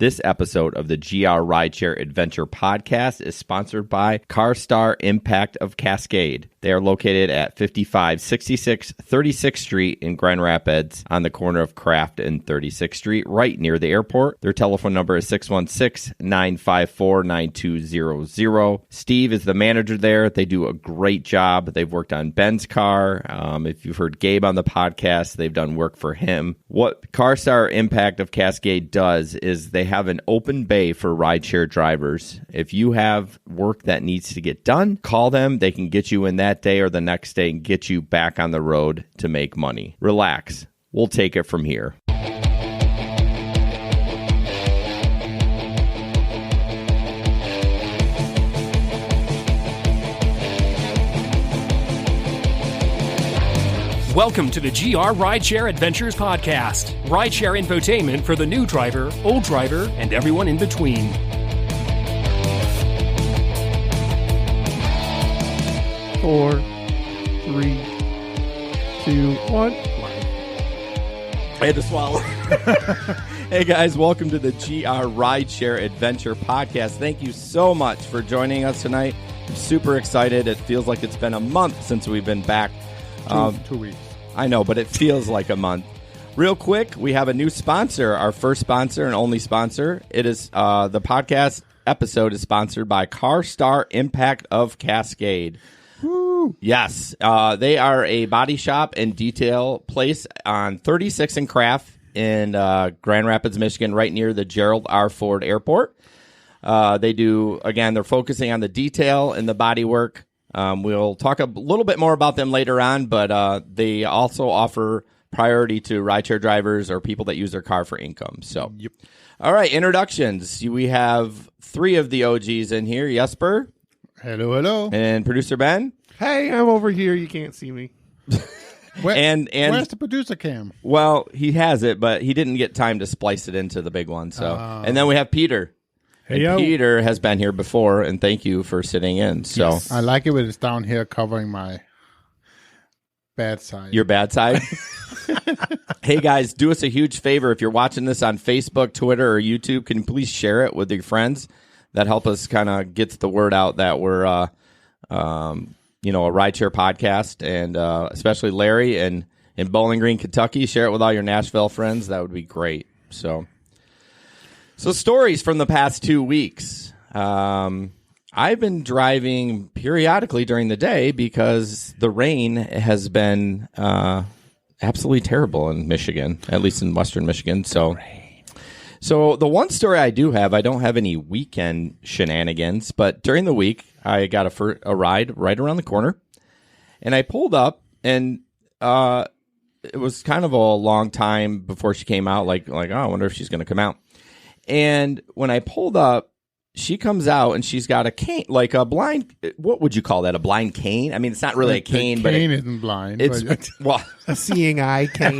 This episode of the GR Rideshare Adventure podcast is sponsored by CarStar Impact of Cascade. They are located at 5566 36th Street in Grand Rapids on the corner of Craft and 36th Street, right near the airport. Their telephone number is 616-954-9200. Steve is the manager there. They do a great job. They've worked on Ben's car. If you've heard Gabe on the podcast, they've done work for him. What CarStar Impact of Cascade does is they have an open bay for rideshare drivers. If you have work that needs to get done, call them. They can get you in that day or the next day and get you back on the road to make money. Relax. We'll take it from here. Welcome to the GR Rideshare Adventures podcast. Rideshare infotainment for the new driver, old driver, and everyone in between. Four, 3, 2, 1. I had to swallow. Hey guys, welcome to the GR Rideshare Adventure podcast. Thank you so much for joining us tonight. I'm super excited. It feels like it's been a month since we've been back. 2 weeks. I know, but it feels like a month. Real quick, we have a new sponsor, our first sponsor and only sponsor. It is the podcast episode is sponsored by CarStar Impact of Cascade. Woo. Yes, they are a body shop and detail place on 36 and Craft in Grand Rapids, Michigan, right near the Gerald R. Ford Airport. They do, again, they're focusing on the detail and the body work. We'll talk a little bit more about them later on, but they also offer priority to rideshare drivers or people that use their car for income. So, Yep. All right, introductions. We have 3 of the OGs in here, Jesper Hello, hello. and producer Ben. Hey, I'm over here. You can't see me. And Where's the producer cam? well, he has it, but he didn't get time to splice it into the big one. So, and then we have Peter. Hey, And yo. Peter has been here before, and thank you for sitting in. So, I like it when it's down here covering my bad side. your bad side. Hey guys, do us a huge favor. If you're watching this on Facebook, Twitter, or YouTube, can you please share it with your friends? That help us kind of get the word out that we're, a rideshare podcast, and especially Larry and in Bowling Green, Kentucky. Share it with all your Nashville friends. That would be great. So stories from the past 2 weeks. I've been driving periodically during the day because the rain has been absolutely terrible in Michigan, at least in Western Michigan. So the one story I do have, I don't have any weekend shenanigans, but during the week, I got a ride right around the corner, and I pulled up, and it was kind of a long time before she came out, like, oh, I wonder if she's going to come out. And when I pulled up, she comes out and she's got a cane, like a blind. What would you call that? A blind cane? I mean, it's not really a cane, but cane isn't blind. it's but well, A seeing eye cane.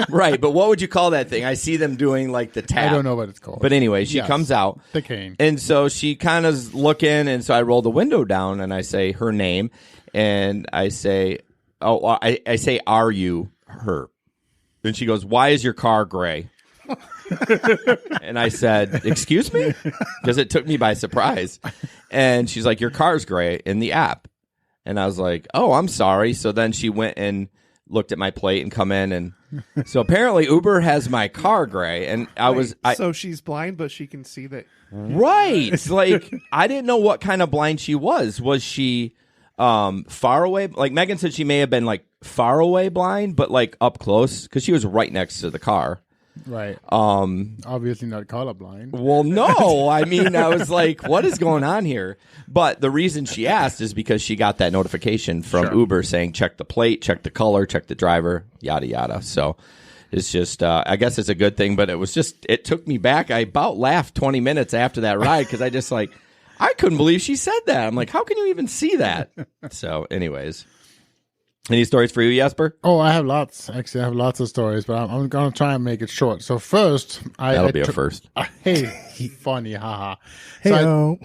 right. But what would you call that thing? I see them doing like the tap. I don't know what it's called. But anyway, she Yes, comes out, the cane. and so she kind of looking, and so I roll the window down and I say her name, and I say, I say, are you her? And she goes, why is your car gray? And I said, excuse me? Because it took me by surprise. And she's like, your car's gray in the app. And I was like, oh, I'm sorry. So then she went and looked at my plate and come in. And so apparently Uber has my car gray. And So she's blind, but she can see that. right. Like, I didn't know what kind of blind she was. Was she far away? Like Megan said, she may have been like far away blind, but like up close because she was right next to the car. Right. Obviously not colorblind. Well, no. I mean, I was like, what is going on here? But the reason she asked is because she got that notification from Uber saying, check the plate, check the color, check the driver, yada, yada. So it's just, I guess it's a good thing, but it took me back. I about laughed 20 minutes after that ride because I couldn't believe she said that. I'm like, how can you even see that? So anyways. Any stories for you, Jesper? Oh, I have lots. Actually, I have lots of stories, but I'm going to try and make it short. So first, That'll be a first. Hey, funny, haha. Hey,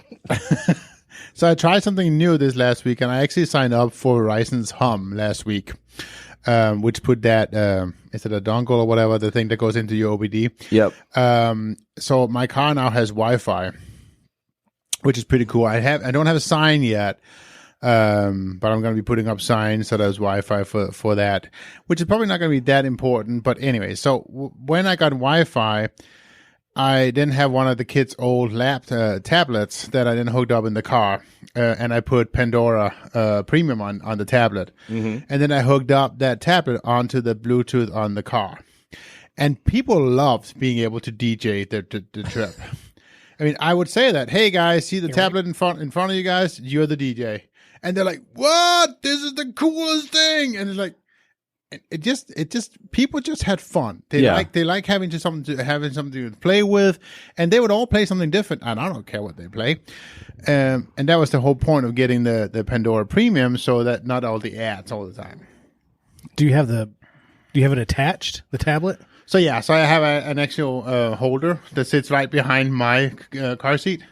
So I tried something new this last week, and I actually signed up for Verizon's Hum last week. which put that is it a dongle or whatever, the thing that goes into your OBD. Yep. So my car now has Wi-Fi, which is pretty cool. I don't have a sign yet, but I'm going to be putting up signs so there's Wi-Fi for that, which is probably not going to be that important. But anyway, so when I got Wi-Fi, I didn't have one of the kids' old tablets that I then hooked up in the car, and I put Pandora Premium on the tablet, and then I hooked up that tablet onto the Bluetooth on the car, and people loved being able to DJ the trip. I mean, I would say that, hey guys, see the tablet in front of you guys, you're the DJ, and they're like, what? This is the coolest thing, and it's like. It just people just had fun. They like having something to play with, and they would all play something different. And I don't care what they play. And that was the whole point of getting the Pandora Premium, so that not all the ads all the time. Do you have it attached, the tablet? So I have an actual holder that sits right behind my car seat,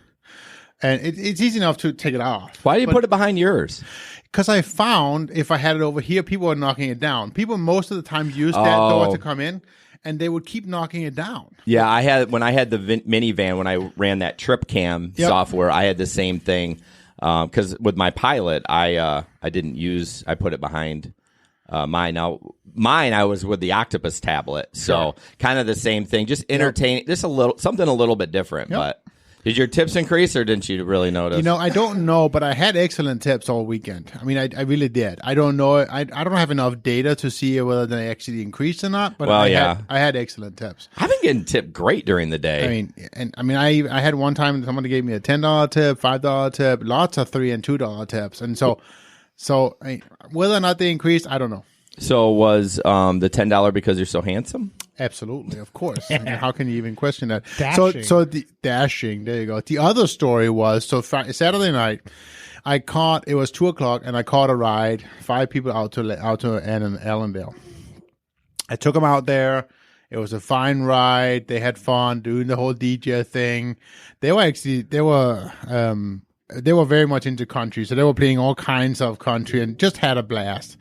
and it's easy enough to take it off. Why do you put it behind yours? Because I found if I had it over here, people are knocking it down. People most of the time use that door to come in, and they would keep knocking it down. Yeah, when I had the minivan, when I ran that trip cam software, I had the same thing. Because with my Pilot, I put it behind mine. Now, mine, I was with the Octopus tablet, so kind of the same thing. Just entertaining, just something a little bit different, but. Did your tips increase, or didn't you really notice? I don't know, but I had excellent tips all weekend. I mean, I really did. I don't know. I don't have enough data to see whether they actually increased or not, but I had excellent tips. I've been getting tipped great during the day. I had one time somebody gave me a $10 tip, $5 tip, lots of $3 and $2 tips. And so whether or not they increased, I don't know. So was the $10 because you're so handsome? Absolutely, of course. I mean, how can you even question that? Dashing. So the dashing. There you go. The other story was Saturday night. It was 2:00, and I caught a ride. 5 people out to Allendale. I took them out there. It was a fine ride. They had fun doing the whole DJ thing. They were very much into country, so they were playing all kinds of country and just had a blast.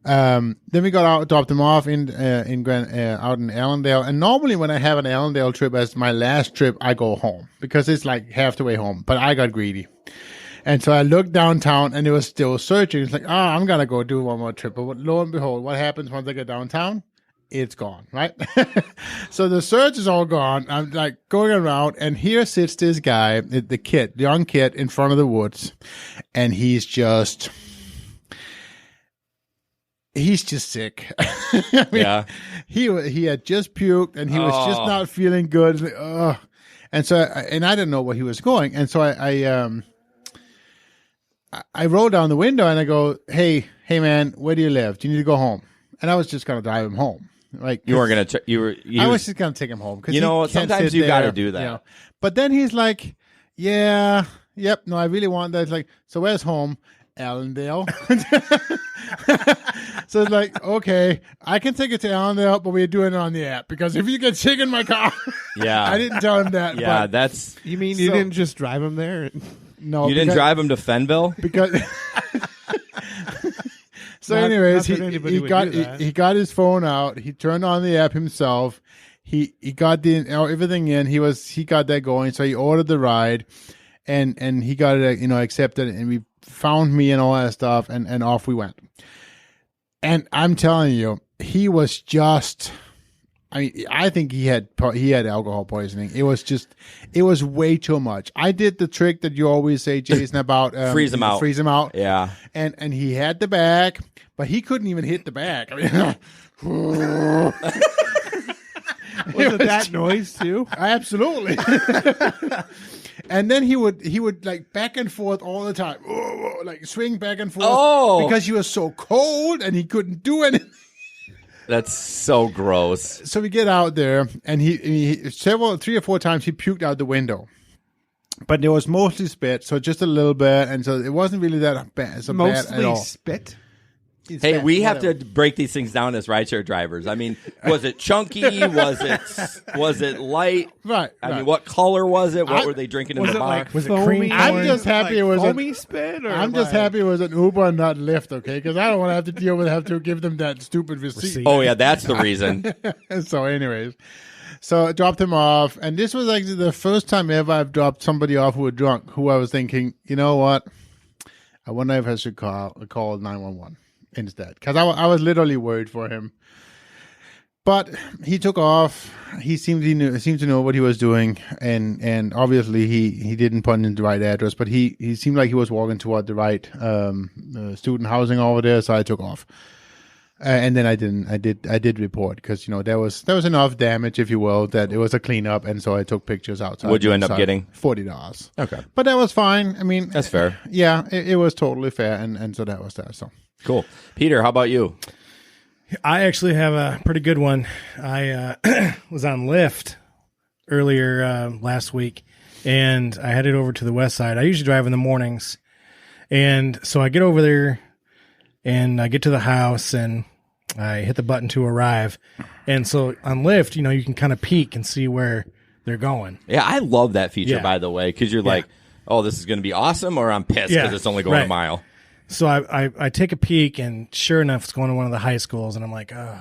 Then we got out, dropped them off out in Allendale. And normally when I have an Allendale trip as my last trip, I go home because it's like half the way home. But I got greedy. And so I looked downtown and it was still searching. It's like, I'm going to go do one more trip. But lo and behold, what happens once I get downtown? It's gone, right? So the search is all gone. I'm like going around, and here sits this guy, the young kid in front of the woods. And he's just sick. He had just puked, and he was just not feeling good. Like, and so, and I didn't know where he was going, and so I rolled down the window and I go, "Hey, man, where do you live? Do you need to go home?" And I was just gonna drive him home. Like you weren't gonna. I was just gonna take him home because sometimes you got to do that. But then he's like, "Yeah, yep, no, I really want that." It's like, so where's home? Allendale. So it's like, okay, I can take it to Allendale, but we're doing it on the app because if you get sick in my car, I didn't tell him that. Yeah, but, that's. You mean you didn't just drive him there? No, you didn't drive him to Fenville because. So, anyways, he got his phone out. He turned on the app himself. He got everything in. He got that going. So he ordered the ride, and he got it accepted, and we found me and all that stuff, and off we went. And I'm telling you, he was just. I think he had alcohol poisoning. It was way too much. I did the trick that you always say, Jason, about freeze him out. Freeze him out. Yeah. And he had the back, but he couldn't even hit the back. I mean, was it that noise too? Absolutely. And then he would like back and forth all the time, like swing back and forth because he was so cold and he couldn't do anything. That's so gross. So we get out there, and he 3 or 4 times he puked out the window, but there was mostly spit, so just a little bit, and so it wasn't really that bad. So mostly bad at all. Spit. Hey, we have to break these things down as rideshare drivers. I mean, was it chunky? Was it light? Right. I mean, what color was it? What were they drinking in the bar? Like Was it foamy? cream? I'm just happy it was foamy spit. Or I'm just happy it was an Uber and not Lyft, okay? Because I don't want to have to deal with have to give them that stupid receipt. Oh yeah, that's the reason. So, anyways, so I dropped him off, and this was actually the first time ever I've dropped somebody off who were drunk. Who I was thinking, you know what? I wonder if I should call 911 instead, because I was literally worried for him. But he took off. He seemed to know what he was doing, and obviously he didn't put in the right address. But he seemed like he was walking toward the right student housing over there. So I took off, and then I didn't. I did report because there was enough damage, if you will, that it was a cleanup, and so I took pictures outside. What'd you end up getting? $40. Okay, but that was fine. I mean, that's fair. Yeah, it was totally fair, and so that was that. So Cool. Peter, how about you? I actually have a pretty good one. I was on Lyft earlier last week, and I headed over to the west side. I usually drive in the mornings, and so I get over there, and I get to the house, and I hit the button to arrive. And so on Lyft, you can kind of peek and see where they're going. Yeah, I love that feature, Yeah. by the way, because you're like, oh, this is going to be awesome, or I'm pissed because it's only going a mile. So I take a peek, and sure enough, it's going to one of the high schools, and I'm like, oh.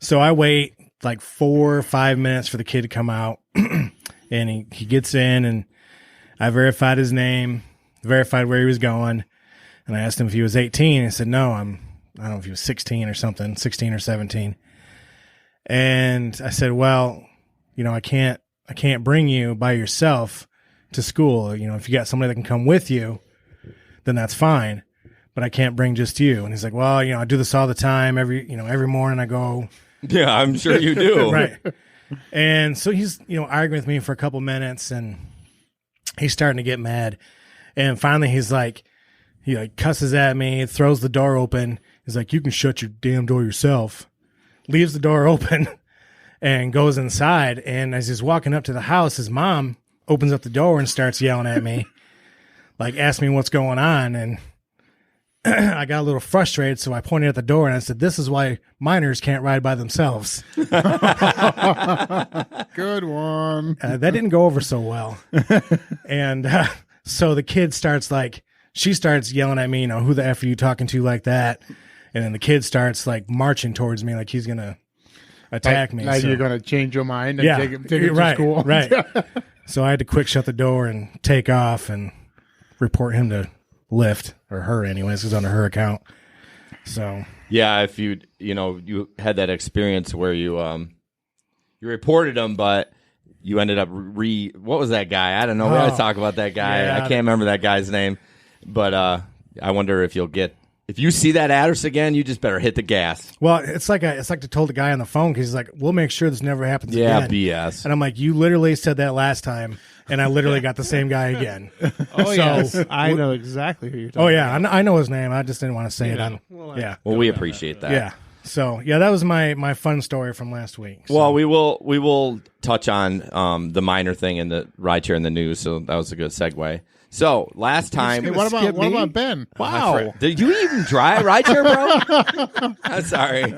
So I wait like 4 or 5 minutes for the kid to come out, and he gets in, and I verified his name, verified where he was going, and I asked him if he was 18. He said, no, I don't know if he was 16 or something, 16 or 17. And I said, well, I can't bring you by yourself to school. If you got somebody that can come with you, then that's fine, but I can't bring just you. And he's like, well, I do this all the time. Every morning I go. Yeah, I'm sure you do. Right. And so he's, arguing with me for a couple minutes, and he's starting to get mad. And finally he cusses at me, throws the door open. He's like, you can shut your damn door yourself. Leaves the door open and goes inside. And as he's walking up to the house, his mom opens up the door and starts yelling at me. Like, asked me what's going on, and I got a little frustrated, so I pointed at the door, and I said, this is why minors can't ride by themselves. good one. That didn't go over so well. And so the kid starts she starts yelling at me, who the F are you talking to like that? And then the kid starts, marching towards me like he's going to attack me. Like so, you're going to change your mind and take him to right, school. Right. So I had to quick shut the door and take off and report him to Lyft, or her anyways, because under her account. So yeah, if you had that experience where you reported him, but you ended up what was that guy? I don't know. We always talk about that guy. Yeah, I can't remember that guy's name, but I wonder if if you see that address again, you just better hit the gas. well, it's like I told the guy on the phone, because he's like, we'll make sure this never happens Yeah, again. BS. And I'm like, you literally said that last time, and I literally got the same guy again. Oh, So- yes. I know exactly who you're talking Oh yeah, I know his name. I just didn't want to say it on. Well, Yeah, Well, we appreciate that. yeah. So yeah, that was my fun story from last week. So, Well, we will touch on the minor thing in the rideshare in the news. So that was a good segue. So last time, Hey, what about Ben? Wow. did you even drive rideshare, bro? I'm sorry.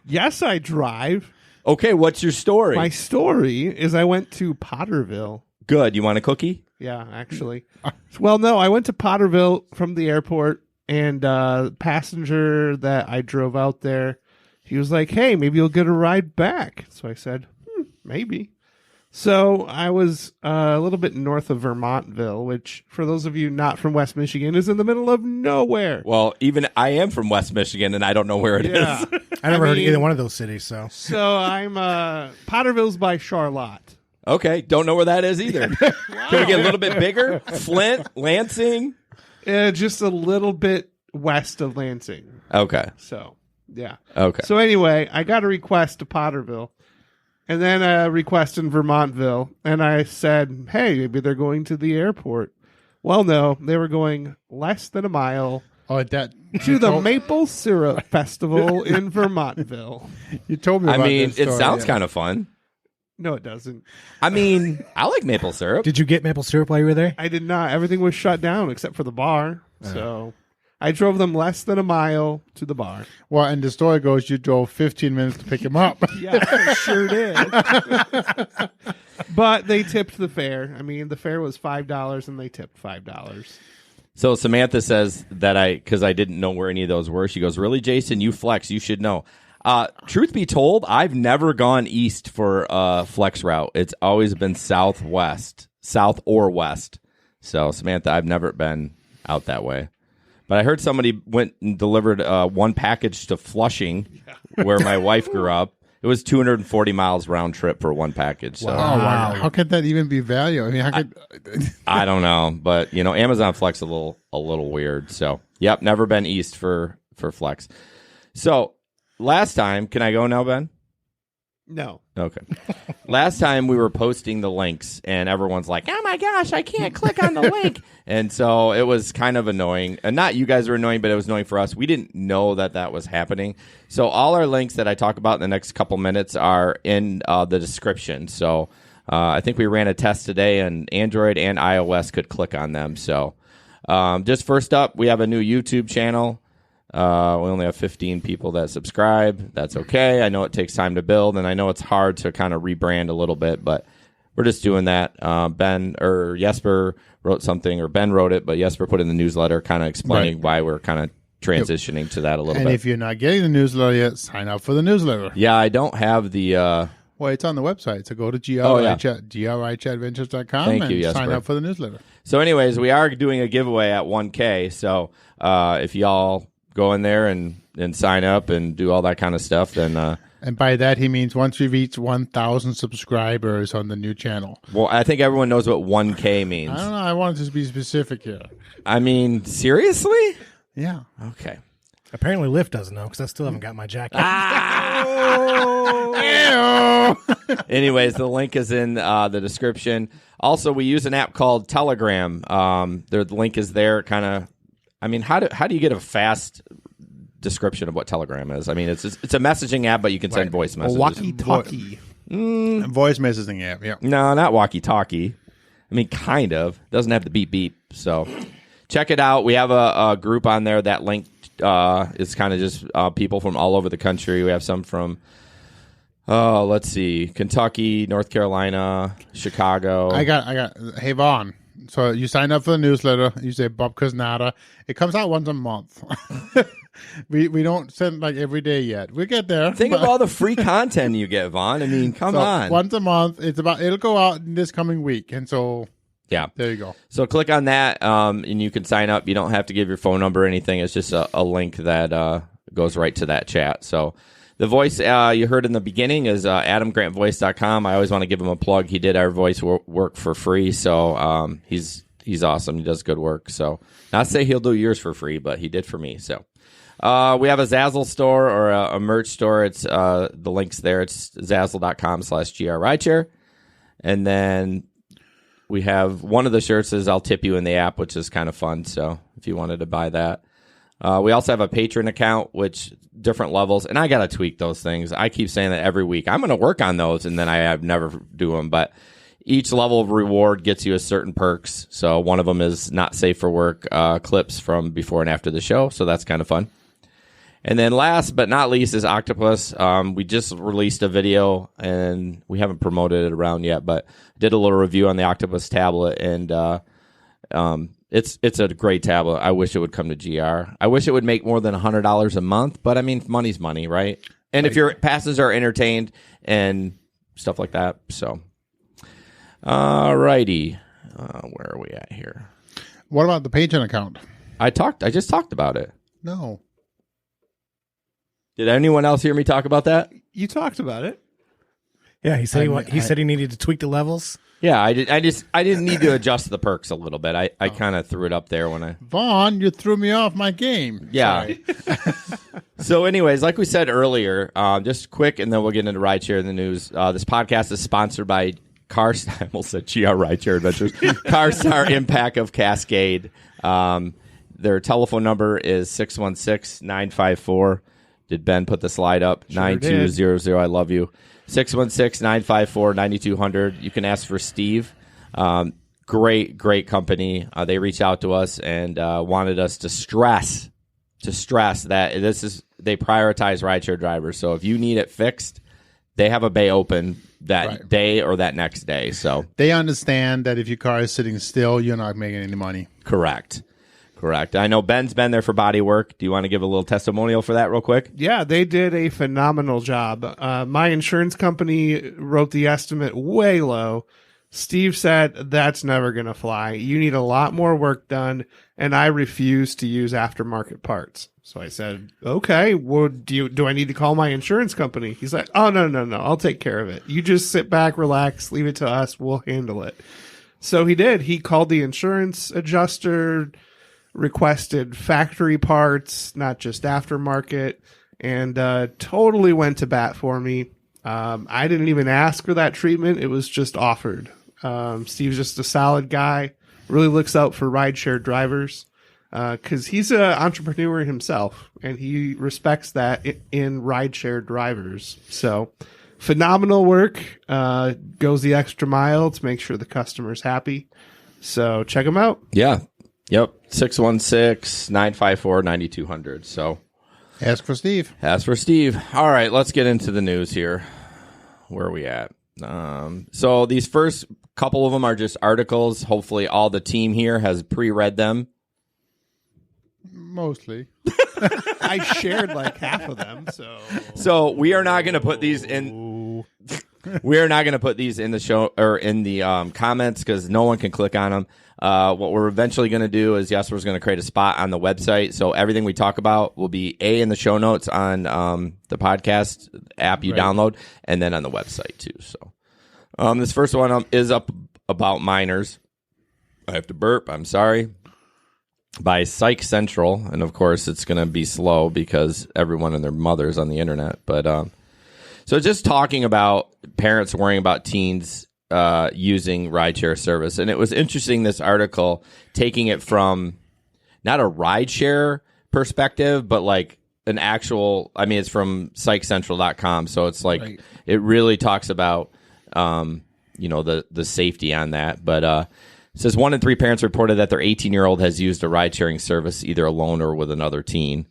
Yes, I drive. Okay, what's your story? My story is I went to Potterville. Good. You want a cookie? Yeah, actually. Well, no, I went to Potterville from the airport, and passenger that I drove out there, he was like, hey, maybe you'll get a ride back. So I said, maybe. So I was a little bit north of Vermontville, which, for those of you not from West Michigan, is in the middle of nowhere. Well, even I am from West Michigan, and I don't know where it is. Yeah. I never heard of mean- either one of those cities. So So I'm Potterville's by Charlotte. Okay, don't know where that is either. Can we get a little bit bigger? Flint, Lansing. Just a little bit west of Lansing. Okay. So, yeah. Okay. So anyway, I got a request to Potterville, and then a request in Vermontville, and I said, hey, maybe they're going to the airport. Well, no, they were going less than a mile Oh, that to the Maple Syrup Festival in Vermontville. you told me. I about mean, this it story, sounds yeah. kind of fun. No, it doesn't. I mean, I like maple syrup. did you get maple syrup while you were there? I did not. Everything was shut down except for the bar. So I drove them less than a mile to the bar. Well, and the story goes you drove 15 minutes to pick him up. Yeah, I sure did. But they tipped the fare. I mean, the fare was $5, and they tipped $5. So Samantha says that because I didn't know where any of those were. She goes, "Really, Jason? You flex. You should know." Truth be told, I've never gone east for a flex route. It's always been south or west. So Samantha, I've never been out that way. But I heard somebody went and delivered one package to Flushing, where my wife grew up. It was 240 miles round trip for one package. So. Oh, wow. How could that even be value? I mean, how could... I don't know, but Amazon Flex a little weird. So, yep, never been east for Flex. So, last time, can I go now, Ben? No. Okay. Last time we were posting the links, and everyone's like, "Oh my gosh, I can't click on the link," and so it was kind of annoying. And not you guys were annoying, but it was annoying for us. We didn't know that was happening. So all our links that I talk about in the next couple minutes are in the description. So I think we ran a test today, and Android and iOS could click on them. So just first up, we have a new YouTube channel. We only have 15 people that subscribe. That's okay. I know it takes time to build, and I know it's hard to kind of rebrand a little bit, but we're just doing that. Jesper wrote something, or Ben wrote it, but Jesper put in the newsletter kind of explaining why we're kind of transitioning to that a little bit. And if you're not getting the newsletter yet, sign up for the newsletter. Yeah, I don't have the... Well, it's on the website, so go to grichatadventures.com Thank and you, Jesper. sign up for the newsletter. So anyways, we are doing a giveaway at 1K, so if y'all go in there and sign up and do all that kind of stuff, then... and by that, he means once we reach 1,000 subscribers on the new channel. Well, I think everyone knows what 1K means. I don't know. I wanted to be specific here. I mean, seriously? Yeah. Okay. Apparently Lyft doesn't know because I still haven't got my jacket. Anyways, the link is in the description. Also, we use an app called Telegram. The link is there. Kind of, I mean, how do you get a fast description of what Telegram is? I mean, it's a messaging app, but you can send voice messages. Walkie-talkie. Voice messaging app, yeah. No, not walkie-talkie. I mean, kind of. Doesn't have the beep beep. So check it out. We have a group on there. That link is kind of just people from all over the country. We have some from, let's see, Kentucky, North Carolina, Chicago. I got. Hey, Vaughn. So you sign up for the newsletter. You say Bob Kuznada. It comes out once a month. we don't send like every day yet. We get there. Think of all the free content you get, Vaughn. I mean, come on. Once a month. It'll go out in this coming week, and so yeah, there you go. So click on that, and you can sign up. You don't have to give your phone number or anything. It's just a link that goes right to that chat. So the voice you heard in the beginning is AdamGrantVoice.com. I always want to give him a plug. He did our voice work for free, so he's awesome. He does good work. So not to say he'll do yours for free, but he did for me. So we have a Zazzle store or a merch store. It's the link's there. It's Zazzle.com/GRRideShare. And then we have one of the shirts is I'll tip you in the app, which is kind of fun. So if you wanted to buy that. We also have a Patreon account, which different levels, and I got to tweak those things. I keep saying that every week. I'm going to work on those, and then I never do them. But each level of reward gets you a certain perks. So one of them is not safe for work clips from before and after the show. So that's kind of fun. And then last but not least is Octopus. We just released a video, and we haven't promoted it around yet, but did a little review on the Octopus tablet, and it's a great tablet. I wish it would come to GR. I wish it would make more than $100 a month, but I mean, money's money, right? And if your passes are entertained and stuff like that. So, alrighty. Where are we at here? What about the Patreon account? I just talked about it. No. Did anyone else hear me talk about that? You talked about it. Yeah, he said he said he needed to tweak the levels. Yeah, I didn't need to adjust the perks a little bit. I kind of threw it up there when I... Vaughn, you threw me off my game. Yeah. So anyways, like we said earlier, just quick, and then we'll get into rideshare in the news. This podcast is sponsored by I almost said GR Rideshare Adventures. CarStar Impact of Cascade. Their telephone number is 616-954. Did Ben put the slide up? Sure 9200. I love you. 616-954-9200. You can ask for Steve. great company. They reached out to us and wanted us to stress that they prioritize rideshare drivers. So if you need it fixed, they have a bay open that day or that next day. So they understand that if your car is sitting still, you're not making any money. Correct. I know Ben's been there for body work. Do you want to give a little testimonial for that real quick? Yeah, they did a phenomenal job. My insurance company wrote the estimate way low. Steve said, that's never going to fly. You need a lot more work done, and I refuse to use aftermarket parts. So I said, okay, well, do I need to call my insurance company? He's like, oh, no, I'll take care of it. You just sit back, relax, leave it to us. We'll handle it. So he did. He called the insurance adjuster, requested factory parts, not just aftermarket, and totally went to bat for me. I didn't even ask for that treatment. It was just offered. Steve's just a solid guy, really looks out for rideshare drivers because he's an entrepreneur himself, and he respects that in rideshare drivers. So phenomenal work, goes the extra mile to make sure the customer's happy. So check him out. Yeah. Yep. 616-954-9200. So ask for Steve. All right, let's get into the news here. Where are we at? So these first couple of them are just articles. Hopefully all the team here has pre-read them. Mostly. I shared like half of them. So we are not going to put these in. We are not going to put these in the show or in the comments because no one can click on them. What we're eventually going to do is Jesper's going to create a spot on the website. So everything we talk about will be in the show notes on the podcast app you download, and then on the website too. So this first one is up about minors. I have to burp. I'm sorry. By Psych Central, and of course it's going to be slow because everyone and their mother's on the internet. But so just talking about parents worrying about teens using rideshare service. And it was interesting, this article, taking it from not a rideshare perspective, but like an actual, I mean, it's from psychcentral.com. So it's like, it really talks about, the safety on that. But it says 1 in 3 parents reported that their 18-year-old has used a ride-sharing service either alone or with another teen.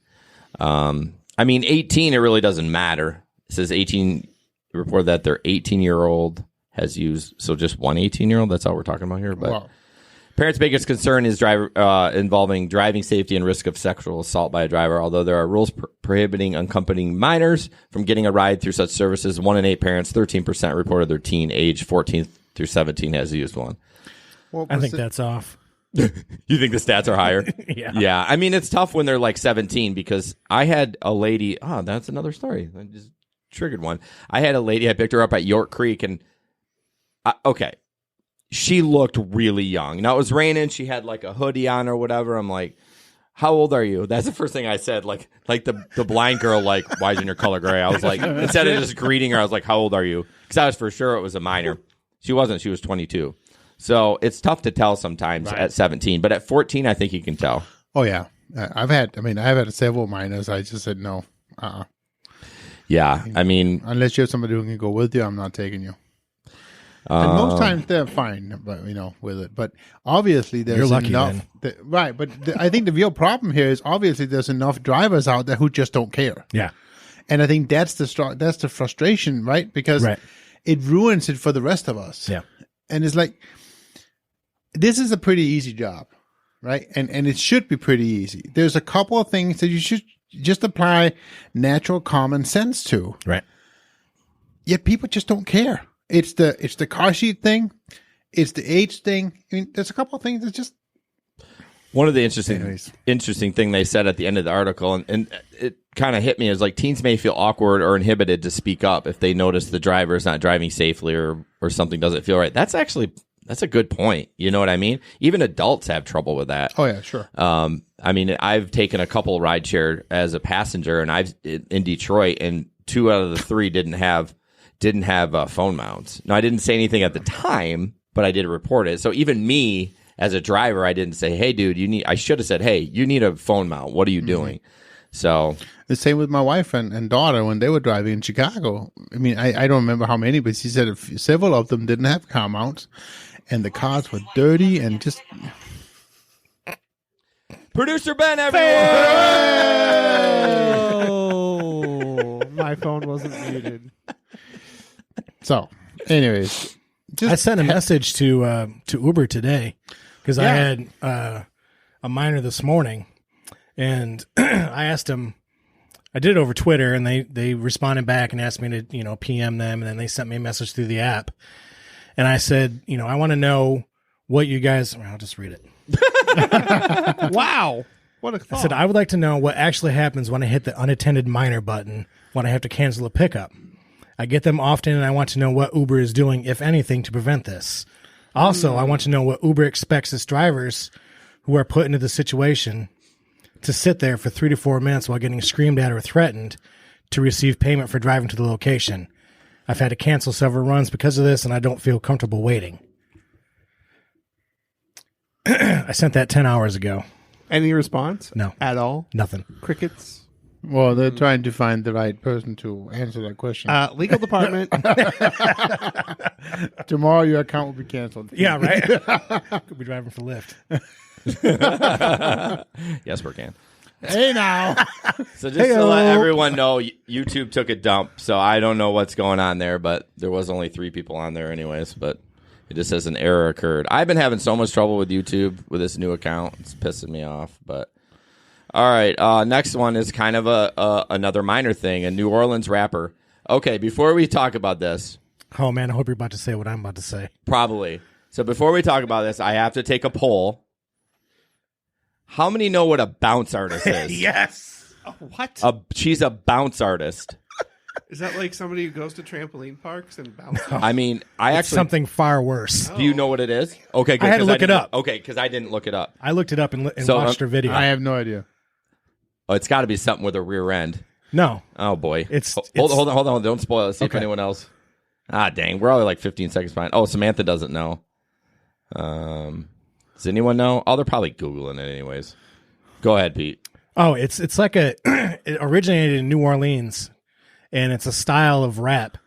18, it really doesn't matter. It says 18 reported that their 18-year-old has used, so just one 18-year-old. That's all we're talking about here. But wow. Parents' biggest concern is involving driving safety and risk of sexual assault by a driver. Although there are rules prohibiting accompanying minors from getting a ride through such services, 1 in 8 parents, 13% reported their teen age 14 through 17 has used one. I think that's off. You think the stats are higher? Yeah. Yeah. I mean, it's tough when they're like 17 because I had a lady. Oh, that's another story. I just triggered one. I had a lady. I picked her up at York Creek, and she looked really young. Now it was raining. She had like a hoodie on or whatever. I'm like, how old are you? That's the first thing I said. Like the blind girl, like, why is your color gray? I was like, instead of just greeting her, I was like, how old are you? Because I was for sure it was a minor. She wasn't. She was 22. So it's tough to tell sometimes at 17, but at 14, I think you can tell. Oh yeah. I've had several minors. I just said no. Yeah. I mean, unless you have somebody who can go with you, I'm not taking you. And most times they're fine, but with it. But obviously there's enough. But I think the real problem here is obviously there's enough drivers out there who just don't care. Yeah. And I think that's the frustration, right? Because it ruins it for the rest of us. Yeah. And it's like, this is a pretty easy job, right? And it should be pretty easy. There's a couple of things that you should just apply natural common sense to. Right. Yet people just don't care. It's the car seat thing. It's the age thing. I mean, there's a couple of things that just. One of the interesting thing they said at the end of the article, and it kind of hit me, is like teens may feel awkward or inhibited to speak up if they notice the driver is not driving safely or something doesn't feel right. That's a good point. You know what I mean? Even adults have trouble with that. Oh yeah, sure. I've taken a couple rideshare as a passenger, and in Detroit, and 2 out of the 3 didn't have phone mounts. Now I didn't say anything at the time, but I did report it. So even me as a driver, I didn't say, "Hey, dude, I should have said, "Hey, you need a phone mount. What are you doing?" So The same with my wife and daughter when they were driving in Chicago. I mean, I don't remember how many, but she said several of them didn't have car mounts, and the cars were dirty and just. Producer Ben, everyone. Oh, my phone wasn't muted. So, anyways, I sent a message to Uber today because I had a minor this morning, and I asked them. I did it over Twitter, and they responded back and asked me to PM them, and then they sent me a message through the app, and I said, I want to know what you guys. I'll just read it. Wow, what a thought. I said I would like to know what actually happens when I hit the unattended minor button when I have to cancel a pickup. I get them often, and I want to know what Uber is doing, if anything, to prevent this. Also, I want to know what Uber expects its drivers who are put into the situation to sit there for 3 to 4 minutes while getting screamed at or threatened to receive payment for driving to the location. I've had to cancel several runs because of this, and I don't feel comfortable waiting. I sent that 10 hours ago. Any response? No. At all? Nothing. Crickets? well, they're trying to find the right person to answer that question. Legal department. Tomorrow, your account will be canceled. Yeah, right? Could be driving for Lyft. Yes, we can. Hey, now. So just to let everyone know, YouTube took a dump, so I don't know what's going on there, but there was only 3 people on there anyways, but it just says an error occurred. I've been having so much trouble with YouTube with this new account. It's pissing me off, but all right. Next one is kind of another minor thing, a New Orleans rapper. Okay, before we talk about this. Oh, man, I hope you're about to say what I'm about to say. Probably. So before we talk about this, I have to take a poll. How many know what a bounce artist is? Yes. What? She's a bounce artist. Is that like somebody who goes to trampoline parks and bounces? I mean, It's something far worse. Do you know what it is? Okay, good. I had to look it up. Okay, because I didn't look it up. I looked it up and So, watched her video. I have no idea. Oh, it's got to be something with a rear end. No. Oh boy, It's- hold on. Don't spoil it. See if Okay. anyone else. Ah, dang, we're only like 15 seconds behind. Oh, Samantha doesn't know. Does anyone know? Oh, they're probably Googling it anyways. Go ahead, Pete. Oh, it's like it originated in New Orleans, and it's a style of rap,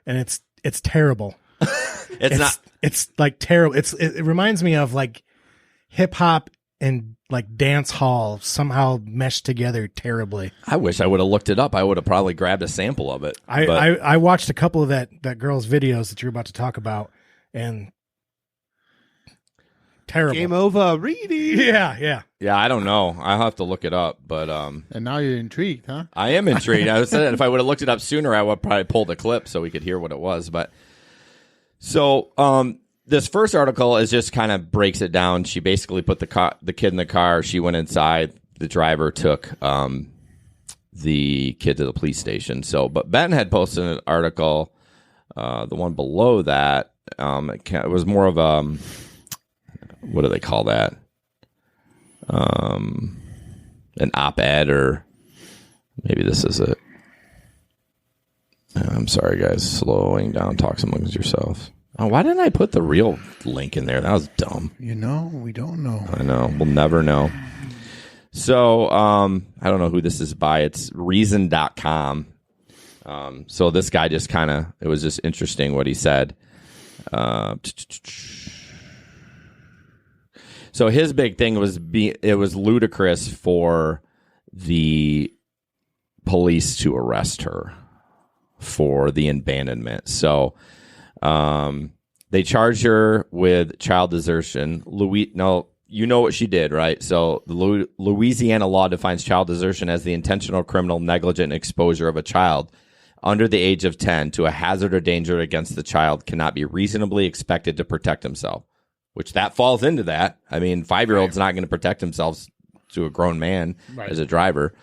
and it's terrible. It's not. It's like terrible. It reminds me of like hip hop and like dance hall somehow meshed together terribly. I wish I would have looked it up. I would have probably grabbed a sample of it. But I watched a couple of that girl's videos that you're about to talk about, and terrible. Game over. Reedy. Yeah. yeah, I don't know. I'll have to look it up. But And now you're intrigued, huh? I am intrigued. I said if I would have looked it up sooner, I would probably pull the clip so we could hear what it was. But so this first article is just kind of breaks it down. She basically put the kid in the car. She went inside. The driver took the kid to the police station. So, but Ben had posted an article. The one below that, it was more of a what do they call that? An op-ed, or maybe this is it. I'm sorry, guys. Slowing down. Talk amongst yourselves. Oh, why didn't I put the real link in there? That was dumb. You know, we don't know. I know. We'll never know. So, I don't know who this is by. It's reason.com. So this guy just it was just interesting what he said. So his big thing was it was ludicrous for the police to arrest her for the abandonment. So they charged her with child desertion. You know what she did, right? So the Louisiana law defines child desertion as the intentional criminal negligent exposure of a child under the age of 10 to a hazard or danger against the child cannot be reasonably expected to protect himself. Which that falls into that. I mean, 5-year-old's not going to protect themselves to a grown man as a driver.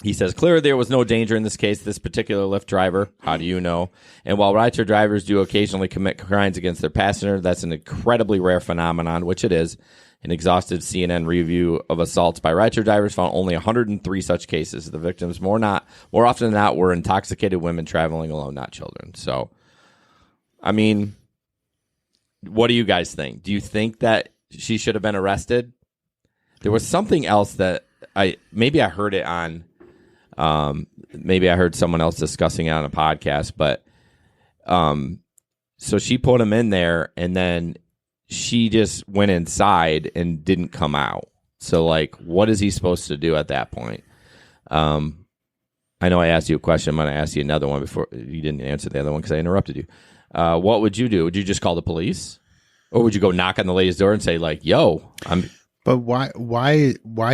He says, clearly there was no danger in this case, this particular Lyft driver. How do you know? And while rideshare drivers do occasionally commit crimes against their passenger, that's an incredibly rare phenomenon, which it is. An exhaustive CNN review of assaults by rideshare drivers found only 103 such cases. The victims, more often than not, were intoxicated women traveling alone, not children. So, I mean, what do you guys think? Do you think that she should have been arrested? There was something else that maybe I heard it on, maybe I heard someone else discussing it on a podcast, but so she put him in there, and then she just went inside and didn't come out. So, like, what is he supposed to do at that point? I know I asked you a question. I'm going to ask you another one before you didn't answer the other one because I interrupted you. What would you do? Would you just call the police? Or would you go knock on the lady's door and say, like, yo, I'm... But why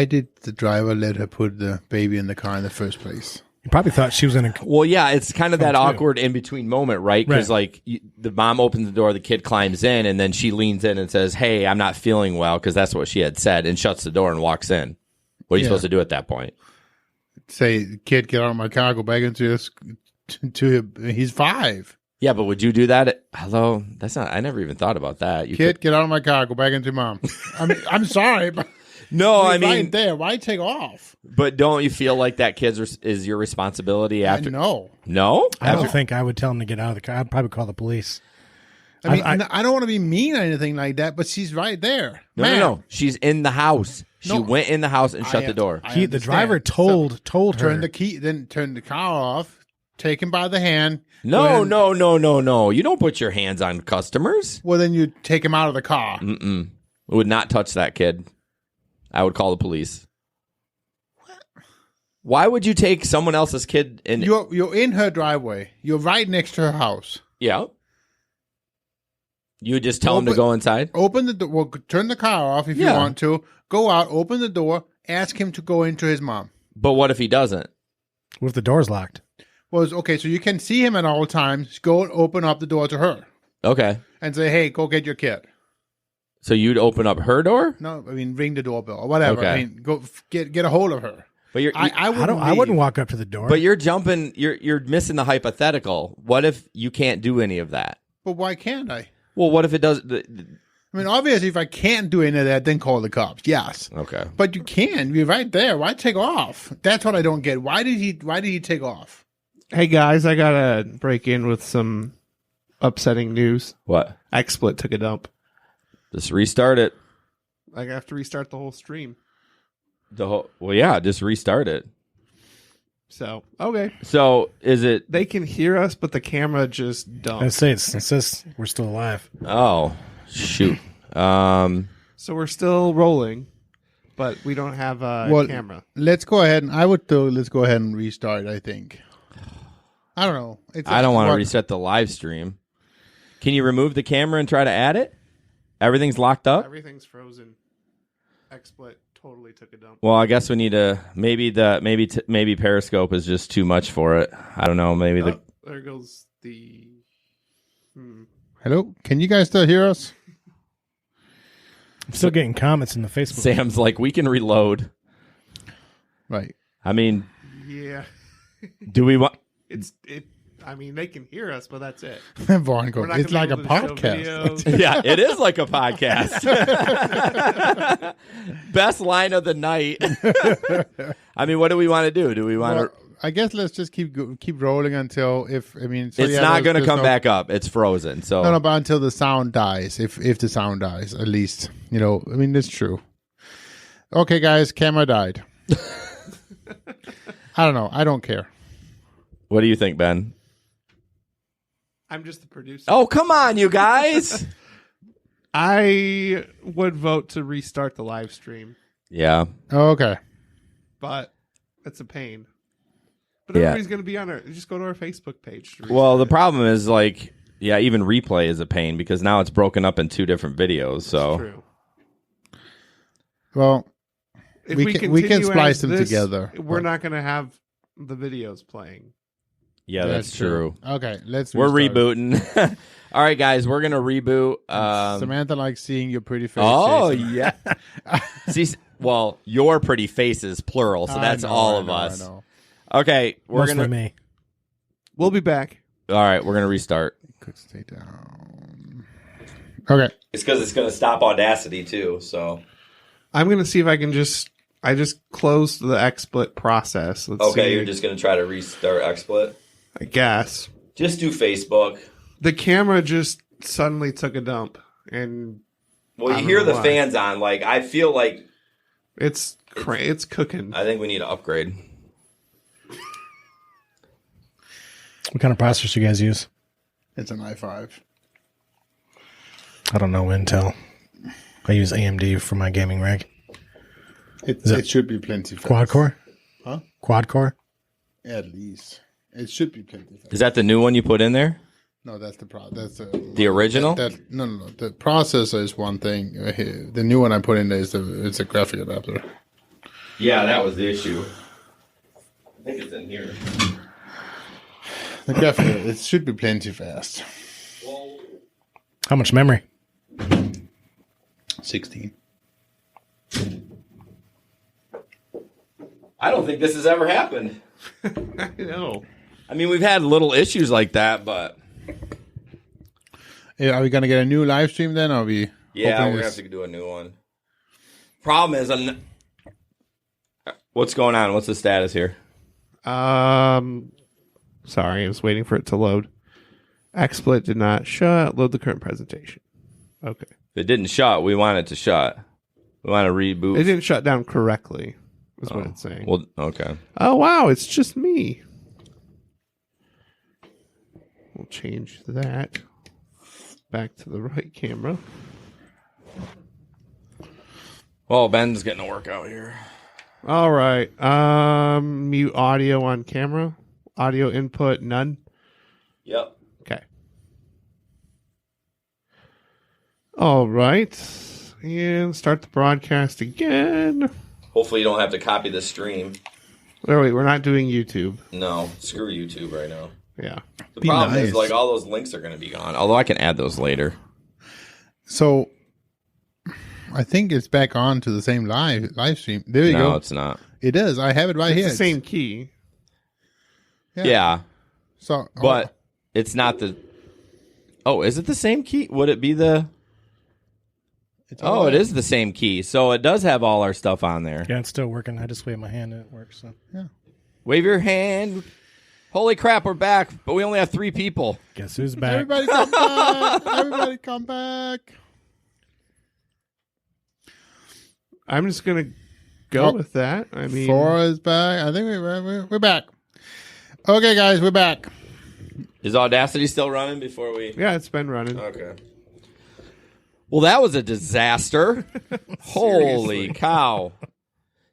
did the driver let her put the baby in the car in the first place? You probably thought she was going to. Well, yeah, it's kind of that awkward in-between moment, right? Because, like, the mom opens the door, the kid climbs in, and then she leans in and says, hey, I'm not feeling well, because that's what she had said, and shuts the door and walks in. What are you supposed to do at that point? Say, kid, get out of my car, go back into he's 5. Yeah, but would you do that? Hello? That's not, I never even thought about that. Kid, get out of my car, go back into mom. I'm sorry, but no, I mean, right there, why take off? But don't you feel like that kid is your responsibility after? No. No? I don't think I would tell him to get out of the car. I'd probably call the police. I mean, I don't want to be mean or anything like that, but she's right there. No. She's in the house. She went in the house and shut the door. The driver told her. Turn the car off, take him by the hand. No. You don't put your hands on customers. Well, then you take him out of the car. Mm-mm. I would not touch that kid. I would call the police. What? Why would you take someone else's kid in? You're in her driveway. You're right next to her house. Yeah. You would just tell him to go inside? Open the door. Well, turn the car off if you want to. Go out, open the door, ask him to go into his mom. But what if he doesn't? What if the door's locked? Well, okay, so you can see him at all times. Go and open up the door to her. Okay. And say, hey, go get your kid. So you'd open up her door? No, I mean, ring the doorbell or whatever. Okay. I mean, go get a hold of her. But I wouldn't walk up to the door. But you're jumping, you're missing the hypothetical. What if you can't do any of that? But why can't I? Well, what if it does? I mean, obviously, if I can't do any of that, then call the cops. Yes. Okay. But you can. You're right there. Why take off? That's what I don't get. Why did he take off? Hey guys, I gotta break in with some upsetting news. What? XSplit took a dump. Just restart it. I have to restart the whole stream. Well, yeah, just restart it. So, okay. So, is it... They can hear us, but the camera just dumped. I say it says we're still alive. Oh, shoot. So we're still rolling, but we don't have a camera. Let's go ahead let's go ahead and restart, I think. I don't know. I don't want to reset the live stream. Can you remove the camera and try to add it? Everything's locked up? Everything's frozen. XSplit totally took a dump. Well, I guess we need to maybe Periscope is just too much for it. I don't know. Maybe there goes the. Hello, can you guys still hear us? I'm still getting comments in the Facebook. Sam's like, we can reload. Right. I mean, yeah. Do we want? I mean, they can hear us, but that's it. Vaughn goes, it's like a podcast. Yeah, it is like a podcast. Best line of the night. I mean, what do we want to do? Do we want to? I guess let's just keep rolling until it's not going to come back up. It's frozen. So no, but until the sound dies. If the sound dies, at least I mean, that's true. Okay, guys, camera died. I don't know. I don't care. What do you think, Ben? I'm just the producer. Oh, come on, you guys. I would vote to restart the live stream. Yeah. Oh, okay. But it's a pain. But everybody's going to be on our... Just go to our Facebook page. Well, the problem is, even replay is a pain because now it's broken up in 2 different videos. So. That's true. Well, if we can splice them together. We're not going to have the videos playing. Yeah, that's true. Okay, we're rebooting. All right, guys, we're gonna reboot. Samantha likes seeing your pretty face. Oh, Jason. yeah. See, well, your pretty faces, plural, so that's all of us. I know. Okay, we're Mostly me. We'll be back. All right, we're gonna restart. Could stay down. Okay. It's because it's gonna stop Audacity too. So I'm gonna see if I can I just closed the XSplit process. Let's see. You're just gonna try to restart XSplit. I guess. Just do Facebook. The camera just suddenly took a dump, and you hear the fans on. I feel like It's cooking. I think we need to upgrade. What kind of processor you guys use? It's an i5. I don't know Intel. I use AMD for my gaming rig. It should be plenty fast. Quad core? Huh? Quad core? At least. It should be plenty fast. Is that the new one you put in there? No, that's The original? No. The processor is one thing. The new one I put in there it's a graphic adapter. Yeah, that was the issue. I think it's in here. The graphic, it should be plenty fast. How much memory? 16. I don't think this has ever happened. I know. I mean, we've had little issues like that, but Are we gonna get a new live stream then? Or are we? yeah, hoping we're gonna this- have to do a new one. Problem is, what's going on? What's the status here? Sorry, I was waiting for it to load. XSplit did not shut. Load the current presentation. Okay. If it didn't shut, we want it to shut. We want to reboot. It didn't shut down correctly, is what it's saying. Well, okay. Oh, wow, it's just me. We'll change that back to the right camera. Well, Ben's getting a workout here. All right. Mute audio on camera. Audio input, none. Yep. Okay. All right. And start the broadcast again. Hopefully you don't have to copy the stream. Oh, wait, we're not doing YouTube. No, screw YouTube right now. Yeah. The Be problem nice. is, like, all those links are going to be gone. Although I can add those later. So, I think it's back on to the same live stream. There you No, go. it's not. It is. I have it right here. It's the same key. Yeah, So, but it's not the... Oh, is it the same key? Would it be the... Oh, it is the same key. So it does have all our stuff on there. Yeah, it's still working. I just wave my hand and it works. So. Wave your hand. Holy crap, we're back. But we only have 3 people. Guess who's back? Everybody come back! Everybody come back! I'm just going to go with that. I mean, 4 is back. I think we're back. Okay, guys, we're back. Is Audacity still running before we... yeah, it's been running. Okay. Well, that was a disaster. Holy cow.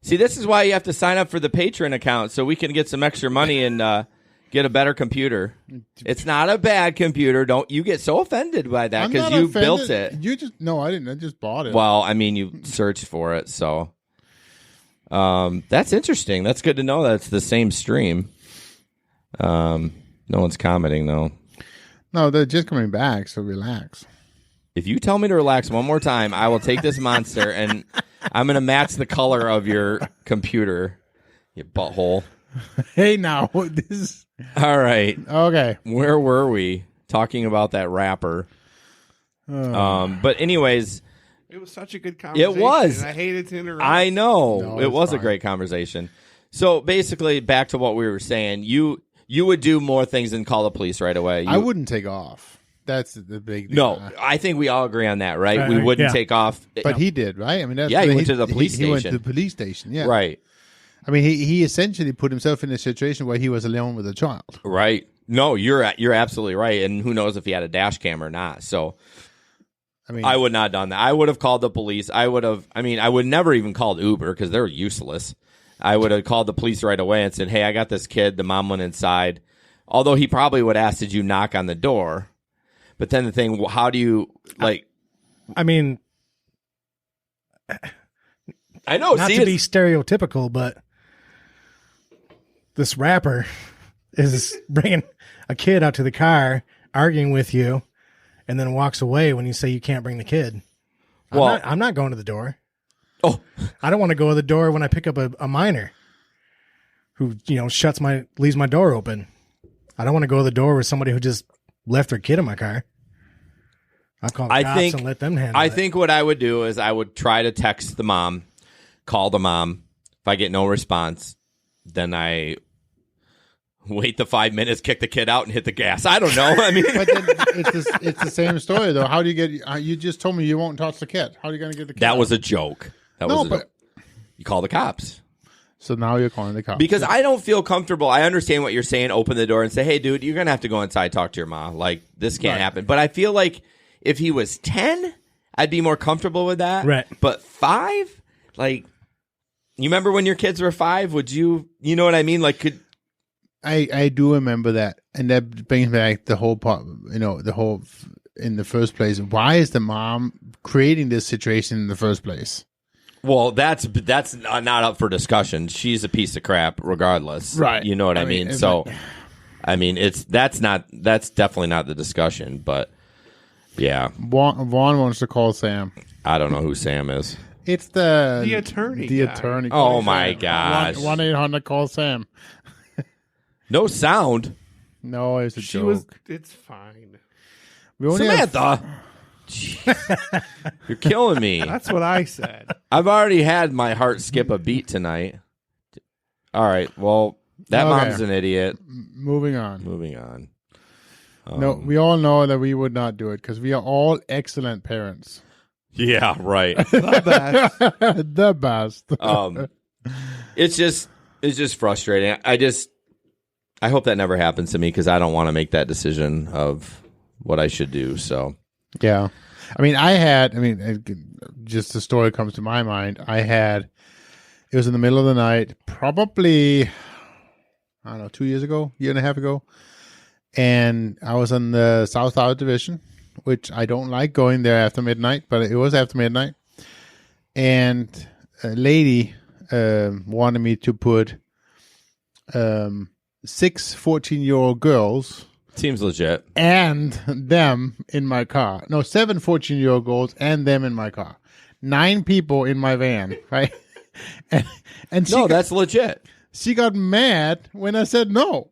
See, this is why you have to sign up for the Patreon account so we can get some extra money and get a better computer. It's not a bad computer. Don't you get so offended by that I'm because not you offended. built it. You just I didn't. I just bought it. Well, I mean, you searched for it, so that's interesting. That's good to know that it's the same stream. No one's commenting though. No, they're just coming back, so relax. If you tell me to relax one more time, I will take this monster and I'm going to match the color of your computer, you butthole. Hey, now this is All right. okay. Where were we? Talking about that rapper. But anyways, It was such a good conversation. It was. And I hated to interrupt. I know. No, it it's was a fine. great conversation. So basically, back to what we were saying, you would do more things than call the police right away. I wouldn't take off. That's the big deal. No, I think we all agree on that, right? We Right, wouldn't yeah. take off. But he did, right? I mean, that's Yeah, he went to the police He went to station. the police station. Yeah, Right. I mean, he essentially put himself in a situation where he was alone with a child. Right. No, you're absolutely right. And who knows if he had a dash cam or not. So I mean, I would not have done that. I would have called the police. I would never even called Uber because they're useless. I would have called the police right away and said, hey, I got this kid. The mom went inside. Although he probably would ask, did you knock on the door? But then the thing, how do you, like... I mean, I know. not see, to be it's- stereotypical, but this rapper is bringing a kid out to the car, arguing with you, and then walks away when you say you can't bring the kid. Well- I'm not going to the door. Oh, I don't want to go to the door when I pick up a minor who, leaves my door open. I don't want to go to the door with somebody who just left their kid in my car. I'll call the cops and let them handle it. I think what I would do is I would try to text the mom, call the mom. If I get no response, then I wait the 5 minutes, kick the kid out, and hit the gas. I don't know. I mean, but then it's the same story though. How do you get? You just told me you won't touch the kid. How are you going to get the kid? that out? was a joke. That No, was a but joke. you call the cops. So now you're calling the cops. Because I don't feel comfortable. I understand what you're saying. Open the door and say, hey, dude, you're going to have to go inside, talk to your mom. Like, this can't happen. But I feel like if he was 10, I'd be more comfortable with that. Right. But 5? Like, you remember when your kids were 5? Would you know what I mean? Like, could... I do remember that. And that brings back the whole part, the whole, in the first place. Why is the mom creating this situation in the first place? Well, that's not up for discussion. She's a piece of crap regardless. Right. You know what I mean? So, I mean, that's definitely not the discussion, but yeah. Vaughn wants to call Sam. I don't know who Sam is. It's the attorney. The guy. attorney. Oh my gosh. 1-800 call Sam. No sound. No, it's a joke. It's fine. We only Samantha. Jeez. You're killing me. That's what I said. I've already had my heart skip a beat tonight. All right. Well, that mom's an idiot. Moving on. No, we all know that we would not do it because we are all excellent parents. Yeah, right. The best. It's just frustrating. I hope that never happens to me because I don't want to make that decision of what I should do. So, yeah. Just the story comes to my mind. It was in the middle of the night, probably, I don't know, 2 years ago, year and a half ago. And I was on the South South Division, which I don't like going there after midnight, but it was after midnight. And a lady wanted me to put 6 14-year-old girls. Seems legit. And them in my car. No, 7 14-year-old girls and them in my car. 9 people in my van, right? and she that's legit. She got mad when I said no.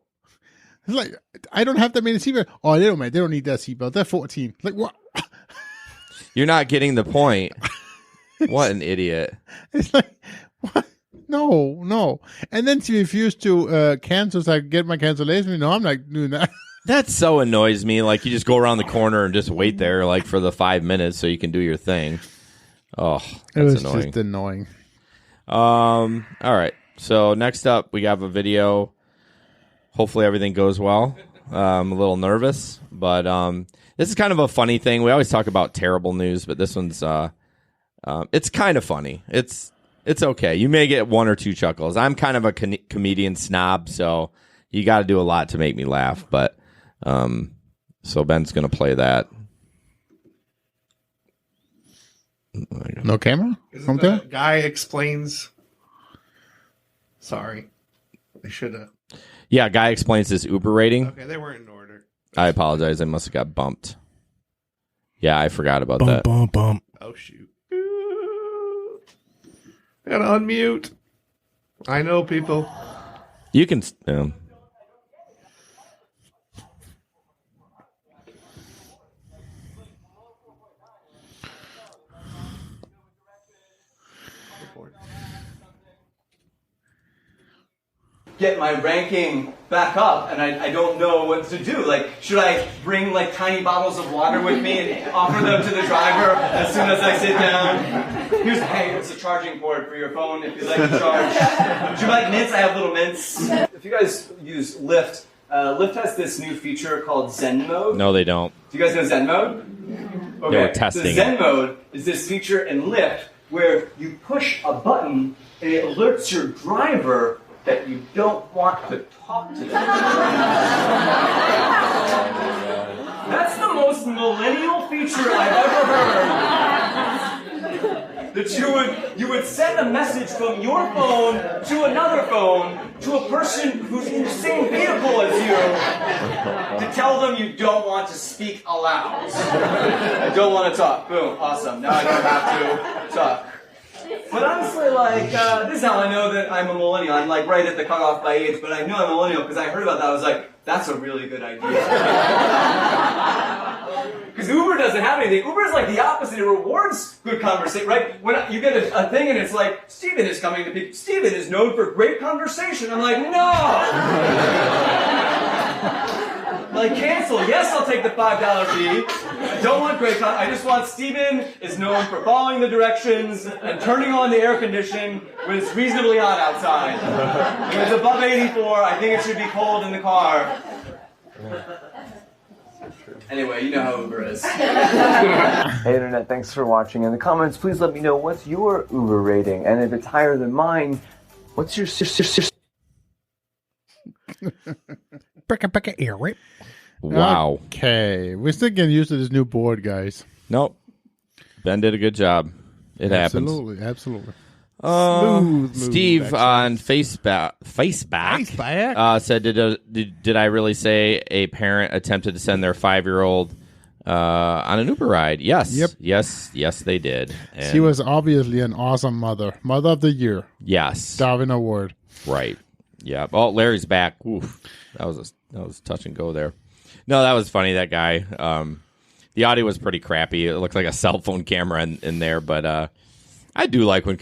It's like, I don't have that many seatbelts. Oh, they don't need that seatbelt. They're 14. Like, what? You're not getting the point. What an idiot. It's like, what? No. And then she refused to cancel, so I could get my cancellation. No, I'm not doing that. That so annoys me. Like, you just go around the corner and just wait there, like, for the 5 minutes so you can do your thing. Oh, that's it was annoying. just annoying. All right. So next up, we have a video. Hopefully everything goes well. I'm a little nervous, but this is kind of a funny thing. We always talk about terrible news, but this one's it's kind of funny. It's okay. You may get 1 or 2 chuckles. I'm kind of a comedian snob, so you got to do a lot to make me laugh. But so Ben's going to play that. No camera? Isn't the guy explains? Sorry, I should have. Yeah, guy explains his Uber rating. Okay, they weren't in order. I apologize. I must have got bumped. Yeah, I forgot about that. Bump. Oh shoot! I gotta unmute. I know, people. You can. Get my ranking back up, and I don't know what to do. Like, should I bring like tiny bottles of water with me and offer them to the driver as soon as I sit down? It's a charging port for your phone if you'd like to charge. Would you like mints? I have little mints. If you guys use Lyft, Lyft has this new feature called Zen Mode. No, they don't. Do you guys know Zen Mode? Okay. They were testing The Zen Mode is this feature in Lyft where you push a button and it alerts your driver that you don't want to talk to them. That's the most millennial feature I've ever heard. That you would send a message from your phone to another phone to a person who's in the same vehicle as you to tell them you don't want to speak aloud. I don't want to talk. Boom. Awesome. Now I don't have to talk. But honestly, like, this is how I know that I'm a millennial. I'm like right at the cutoff by age, but I know I'm a millennial because I heard about that. I was like, that's a really good idea. Because Uber doesn't have anything. Uber is like the opposite. It rewards good conversation, right? When you get a thing and it's like, Steven is coming to pick. Steven is known for great conversation. I'm like, no! Like, cancel. Yes, I'll take the $5 fee. I don't want great I just want Steven is known for following the directions and turning on the air conditioning when it's reasonably hot outside. When it's above 84, I think it should be cold in the car. Anyway, you know how Uber is. Hey Internet, thanks for watching. In the comments, please let me know what's your Uber rating. And if it's higher than mine, what's your... Ear rip. Wow. Okay, we're still getting used to this new board, guys. Nope. Ben did a good job. It happens. Absolutely. Steve on Facebook said, did I really say a parent attempted to send their 5-year-old on an Uber ride? Yes. Yep. Yes, they did. And She was obviously an awesome mother. Mother of the year. yes. Darwin Award. Right. Yeah. Oh, Larry's back. Oof. That was touch and go there. No, that was funny. That guy. The audio was pretty crappy. It looked like a cell phone camera in there, but I do like when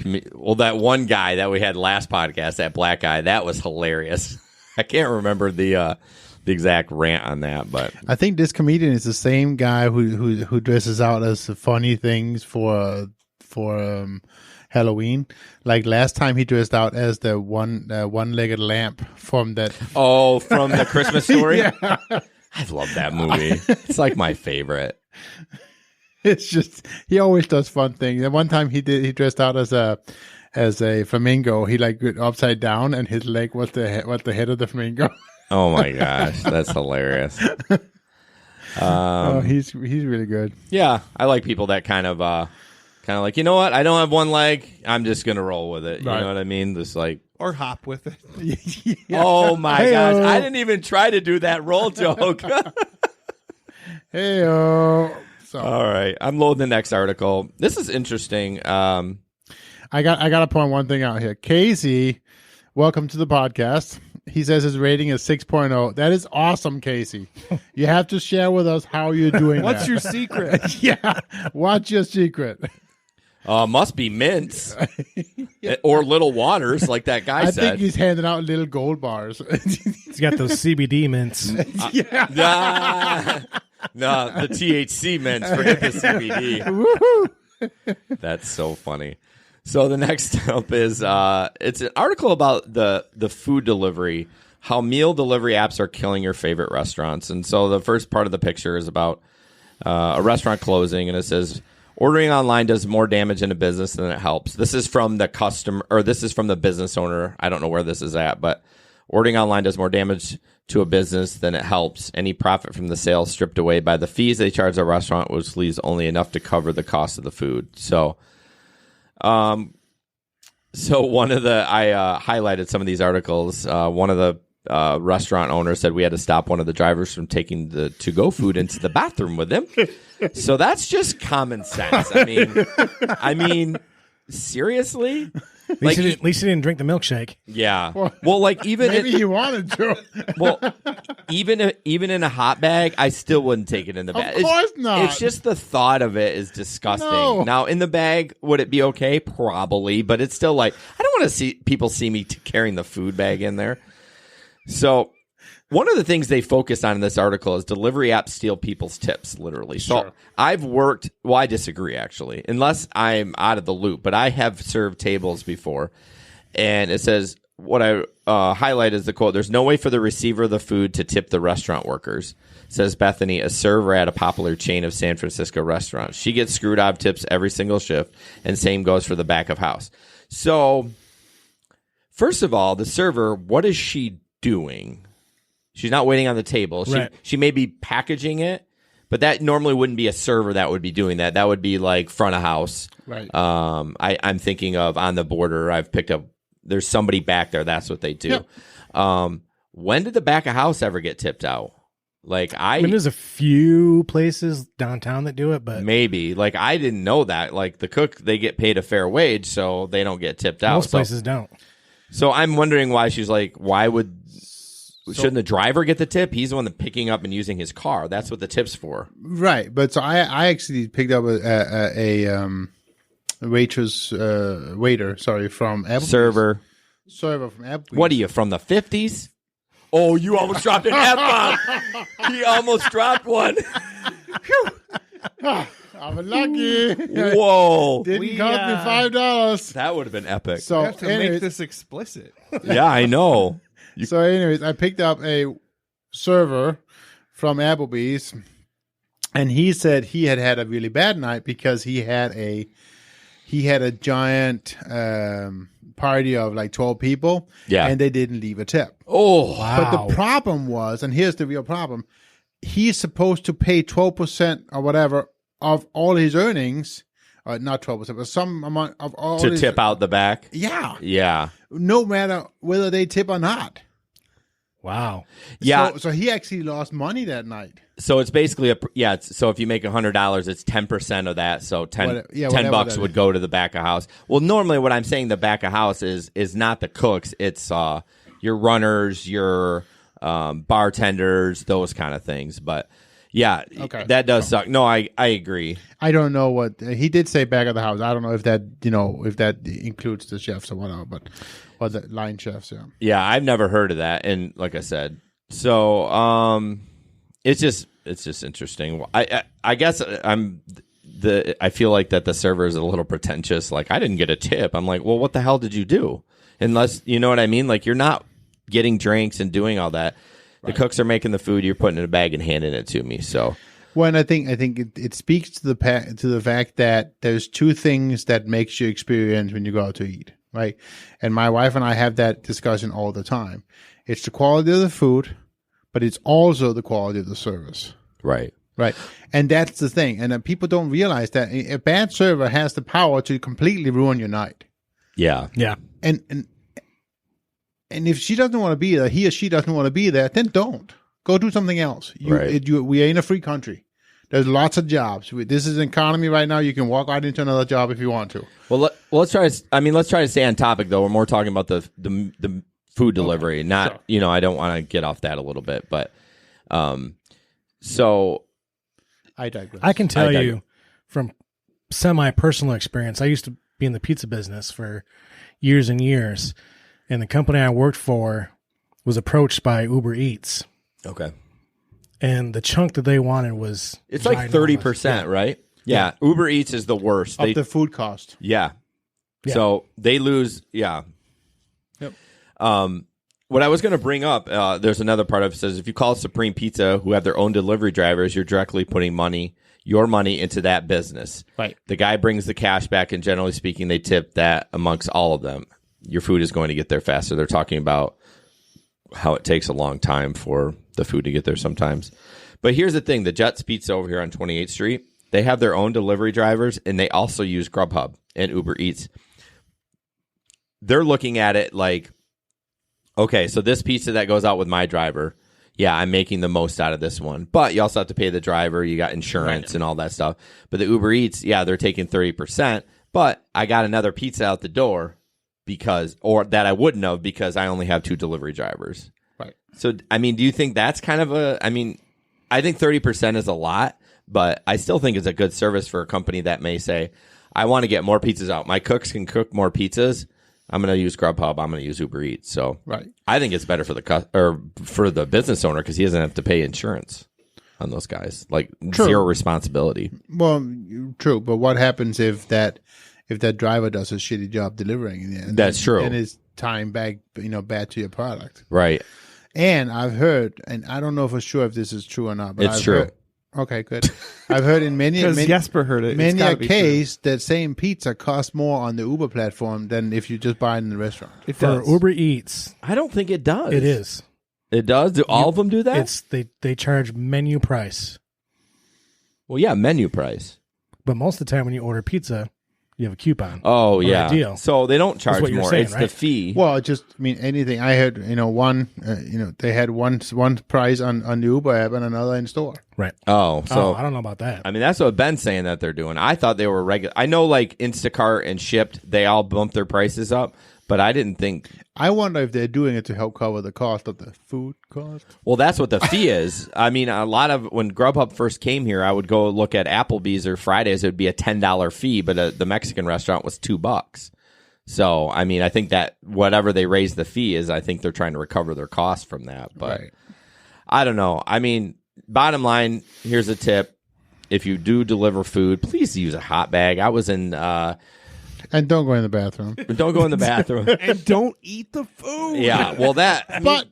that one guy that we had last podcast, that black guy, that was hilarious. I can't remember the exact rant on that, but I think this comedian is the same guy who dresses out as funny things for Halloween. Like last time, he dressed out as the one-legged lamp from that. Oh, from the Christmas Story. Yeah. I love that movie. It's like my favorite. It's just he always does fun things. And one time he dressed out as a flamingo. He like went upside down, and his leg was the head of the flamingo. Oh my gosh, that's hilarious. He's really good. Yeah, I like people that kind of like, you know what? I don't have one leg. I'm just gonna roll with it. You Right. know what I mean? Just like, Or hop with it. oh my gosh, I didn't even try to do that roll joke. Hey-o. So All right, I'm loading the next article. This is interesting. I got to point one thing out here. Casey, welcome to the podcast. He says his rating is 6.0. That is awesome, Casey. You have to share with us how you're doing What's that. your secret? Yeah. What's your secret? Must be mints or little waters, like that guy I said. think he's handing out little gold bars. He's got those CBD mints. Yeah. No, the THC mints. Forget the CBD. Woohoo. That's so funny. So the next up is it's an article about the food delivery, how meal delivery apps are killing your favorite restaurants. And so the first part of the picture is about a restaurant closing, and it says ordering online does more damage in a business than it helps. This is from the customer, or this is from the business owner. I don't know where this is at, but ordering online does more damage to a business than it helps. Any profit from the sale stripped away by the fees they charge the restaurant, which leaves only enough to cover the cost of the food. So one of the I highlighted some of these articles. One of the restaurant owners said we had to stop one of the drivers from taking the to-go food into the bathroom with him. So that's just common sense. I mean, seriously? At least he didn't drink the milkshake. Yeah. Well, like even Maybe he wanted to. well, even in a hot bag, I still wouldn't take it in the bag. Of course not. It's just the thought of it is disgusting. No. Now, in the bag, would it be okay? Probably, but it's still like I don't want to see people see me carrying the food bag in there. So, one of the things they focused on in this article is delivery apps steal people's tips, literally. So, Sure. I've worked, well, I disagree actually, unless I'm out of the loop, but I have served tables before. And it says, what I highlight is the quote, there's no way for the receiver of the food to tip the restaurant workers, says Bethany, a server at a popular chain of San Francisco restaurants. She gets screwed out of tips every single shift, and same goes for the back of house. So, first of all, the server, what is she doing? She's not waiting on the table. Right. She may be packaging it, but that normally wouldn't be a server that would be doing that. That would be like front of house. Right. I'm thinking of on the border. I've picked up. There's somebody back there. That's what they do. Yep. When did the back of house ever get tipped out? Like I mean, there's a few places downtown that do it, but maybe like I didn't know that. Like the cook, they get paid a fair wage, so they don't get tipped out. most places don't. So I'm wondering why she's like, shouldn't the driver get the tip? He's the one that's picking up and using his car. That's what the tip's for. Right, but so I actually picked up a waiter from Applebee's. Server. Server from Applebee's. What are you, from the 50s? Oh, you almost dropped an F-bomb. He almost dropped one. I'm lucky. Whoa. Didn't cost me $5. That would have been epic. So, We have to make anyways, this explicit. Yeah, I know. so anyways, I picked up a server from Applebee's, and he said he had a really bad night because he had a giant party of like 12 people, and they didn't leave a tip. Oh, But the problem was, and here's the real problem, he's supposed to pay 12% or whatever of all his earnings, not 12%, but some amount of all to his, tip out the back. Yeah. Yeah. No matter whether they tip or not. Wow. Yeah. So he actually lost money that night. So it's basically so if you make $100, it's 10% of that. So 10 bucks would go to the back of house. Well, normally what I'm saying the back of house is not the cooks. It's your runners, your bartenders, those kind of things. But yeah, that does suck. No, I agree. I don't know what he did say back of the house. I don't know if that includes the chefs or whatever, or the line chefs. Yeah. Yeah, I've never heard of that. And like I said, so it's just interesting. I guess I feel like that the server is a little pretentious. Like, I didn't get a tip. I'm like, well, what the hell did you do? Unless, you know what I mean? Like, you're not getting drinks and doing all that. The cooks are making the food. You're putting it in a bag and handing it to me. So, well, and I think it speaks to the fact that there's two things that makes you experience when you go out to eat, right? And my wife and I have that discussion all the time. It's the quality of the food, but it's also the quality of the service. Right. Right. And that's the thing. And people don't realize that a bad server has the power to completely ruin your night. Yeah. Yeah. And if she doesn't want to be there, he or she doesn't want to be there, then don't. Go do something else. We are in a free country. There's lots of jobs. This is an economy right now. You can walk right into another job if you want to. Well, let's try to stay on topic, though. We're more talking about the food delivery, not, sure. I don't want to get off that a little bit, but so I digress. I can tell you from semi-personal experience, I used to be in the pizza business for years and years, and the company I worked for was approached by Uber Eats. Okay. And the chunk that they wanted was it's like 30%, right? Yeah. Uber Eats is the worst. Of the food cost. Yeah. So they lose. Yeah. Yep. What I was going to bring up, there's another part of it says if you call Supreme Pizza, who have their own delivery drivers, you're directly putting your money into that business. Right. The guy brings the cash back, and generally speaking, they tip that amongst all of them. Your food is going to get there faster. They're talking about how it takes a long time for the food to get there sometimes. But here's the thing. The Jets Pizza over here on 28th Street, they have their own delivery drivers, and they also use Grubhub and Uber Eats. They're looking at it like, okay, so this pizza that goes out with my driver, yeah, I'm making the most out of this one. But you also have to pay the driver. You got insurance and all that stuff. But the Uber Eats, yeah, they're taking 30%. But I got another pizza out the door or that I wouldn't have because I only have 2 delivery drivers. Right. So, I mean, do you think that's kind of I think 30% is a lot, but I still think it's a good service for a company that may say, I want to get more pizzas out. My cooks can cook more pizzas. I'm going to use Grubhub. I'm going to use Uber Eats. So I think it's better for the business owner because he doesn't have to pay insurance on those guys. Like zero responsibility. Well, true. But what happens if that driver does a shitty job delivering? And that's true. And is tying back, bad to your product. Right. And I've heard, and I don't know for sure if this is true or not, but it's true. Okay, good. I've heard in many Jesper heard it. Many a case that same pizza costs more on the Uber platform than if you just buy it in the restaurant. For Uber Eats, I don't think it does. It is. It does. Do all of them do that? They charge menu price. Well, yeah, menu price. But most of the time when you order pizza, you have a coupon. Oh, yeah. Deal. So they don't charge more. Saying, it's right? the fee. Well, anything. I heard, they had one price on the Uber app and another in store. Right. Oh, so I don't know about that. I mean, that's what Ben's saying that they're doing. I thought they were regular. I know, like Instacart and Shipped, they all bump their prices up, but I didn't think. I wonder if they're doing it to help cover the cost of the food cost. Well, that's what the fee is. I mean, a lot of when Grubhub first came here, I would go look at Applebee's or Fridays. It would be a $10 fee, but the Mexican restaurant was $2. So, I mean, I think that whatever they raise the fee is, I think they're trying to recover their costs from that. But I don't know. I mean, bottom line, here's a tip. If you do deliver food, please use a hot bag. I was in... and don't go in the bathroom. Don't go in the bathroom. And don't eat the food. Yeah, well,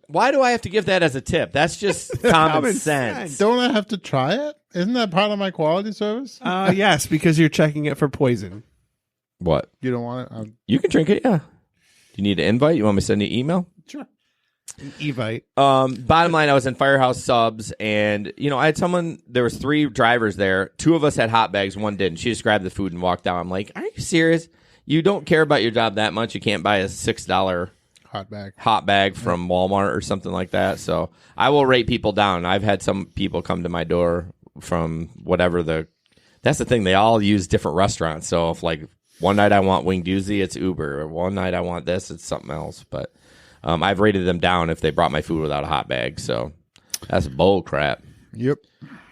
why do I have to give that as a tip? That's just common sense. Don't I have to try it? Isn't that part of my quality service? Yes, because you're checking it for poison. What? You don't want it? You can drink it, yeah. You need an invite? You want me to send you an email? Sure. An Evite. Bottom line, I was in Firehouse Subs, and I had someone. There was 3 drivers there. 2 of us had hot bags, 1 didn't. She just grabbed the food and walked out. I'm like, are you serious? You don't care about your job that much? You can't buy a $6 hot bag from Walmart or something like that. So I will rate people down. I've had some people come to my door from whatever that's the thing. They all use different restaurants. So if like one night I want winged Uzi, it's Uber. Or one night I want this, it's something else. But I've rated them down if they brought my food without a hot bag. So that's bull crap. Yep.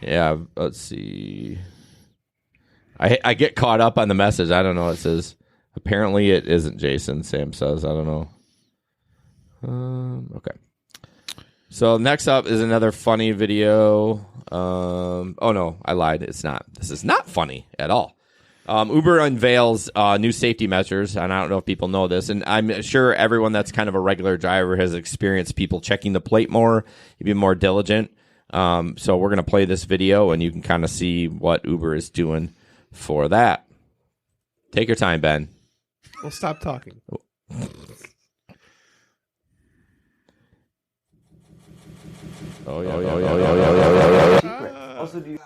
Yeah. Let's see. I get caught up on the message. I don't know. It says apparently it isn't Jason. Sam says I don't know. Okay. So next up is another funny video. Oh no, I lied. It's not. This is not funny at all. Uber unveils new safety measures, and I don't know if people know this, and I'm sure everyone that's kind of a regular driver has experienced people checking the plate more, be more diligent. So we're going to play this video, and you can kind of see what Uber is doing for that. Take your time, Ben. Well, stop talking. Also, do you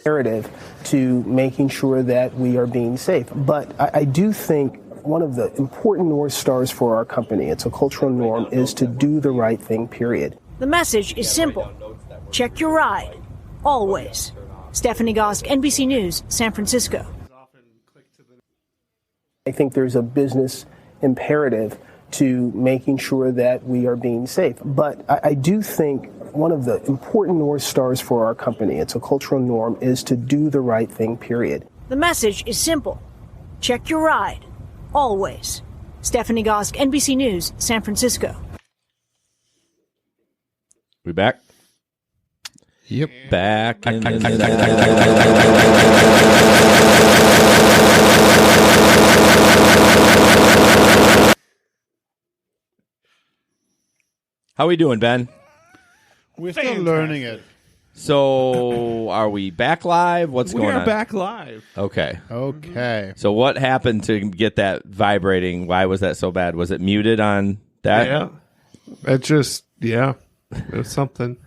narrative to making sure that we are being safe. But I do think one of the important North Stars for our company, it's a cultural norm, is to do the right thing, period. The message is simple. Check your ride. Always. Stephanie Gosk, NBC News, San Francisco. I think there's a business imperative to making sure that we are being safe. But I do think one of the important North Stars for our company, it's a cultural norm, is to do the right thing, period. The message is simple. Check your ride. Always. Stephanie Gosk, NBC News, San Francisco. We back? Yep. Back. How we doing, Ben? We're still learning it. So, are we back live? What's going on? We are back live. Okay. Okay. So, what happened to get that vibrating? Why was that so bad? Was it muted on that? Yeah. It was something.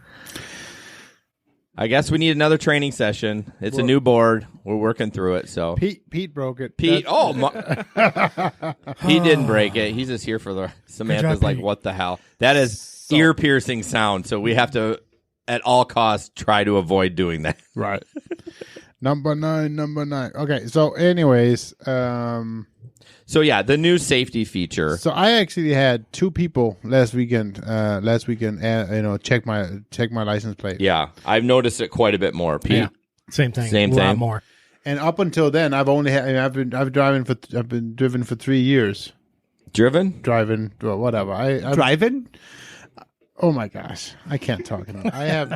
I guess we need another training session. It's a new board. We're working through it. So Pete broke it. Pete, he didn't break it. He's just here for the. Samantha's like, what the hell? That is ear piercing sound. So we have to, at all costs, try to avoid doing that. Right. Number nine. Okay. So, anyways, so yeah, the new safety feature. So I actually had 2 people last weekend, check my license plate. Yeah, I've noticed it quite a bit more. Pete, Yeah. Same thing. Same a thing. lot more. And up until then, I've been driven for 3 years. Driving, well, whatever. Driving? Oh my gosh, I can't talk enough. I have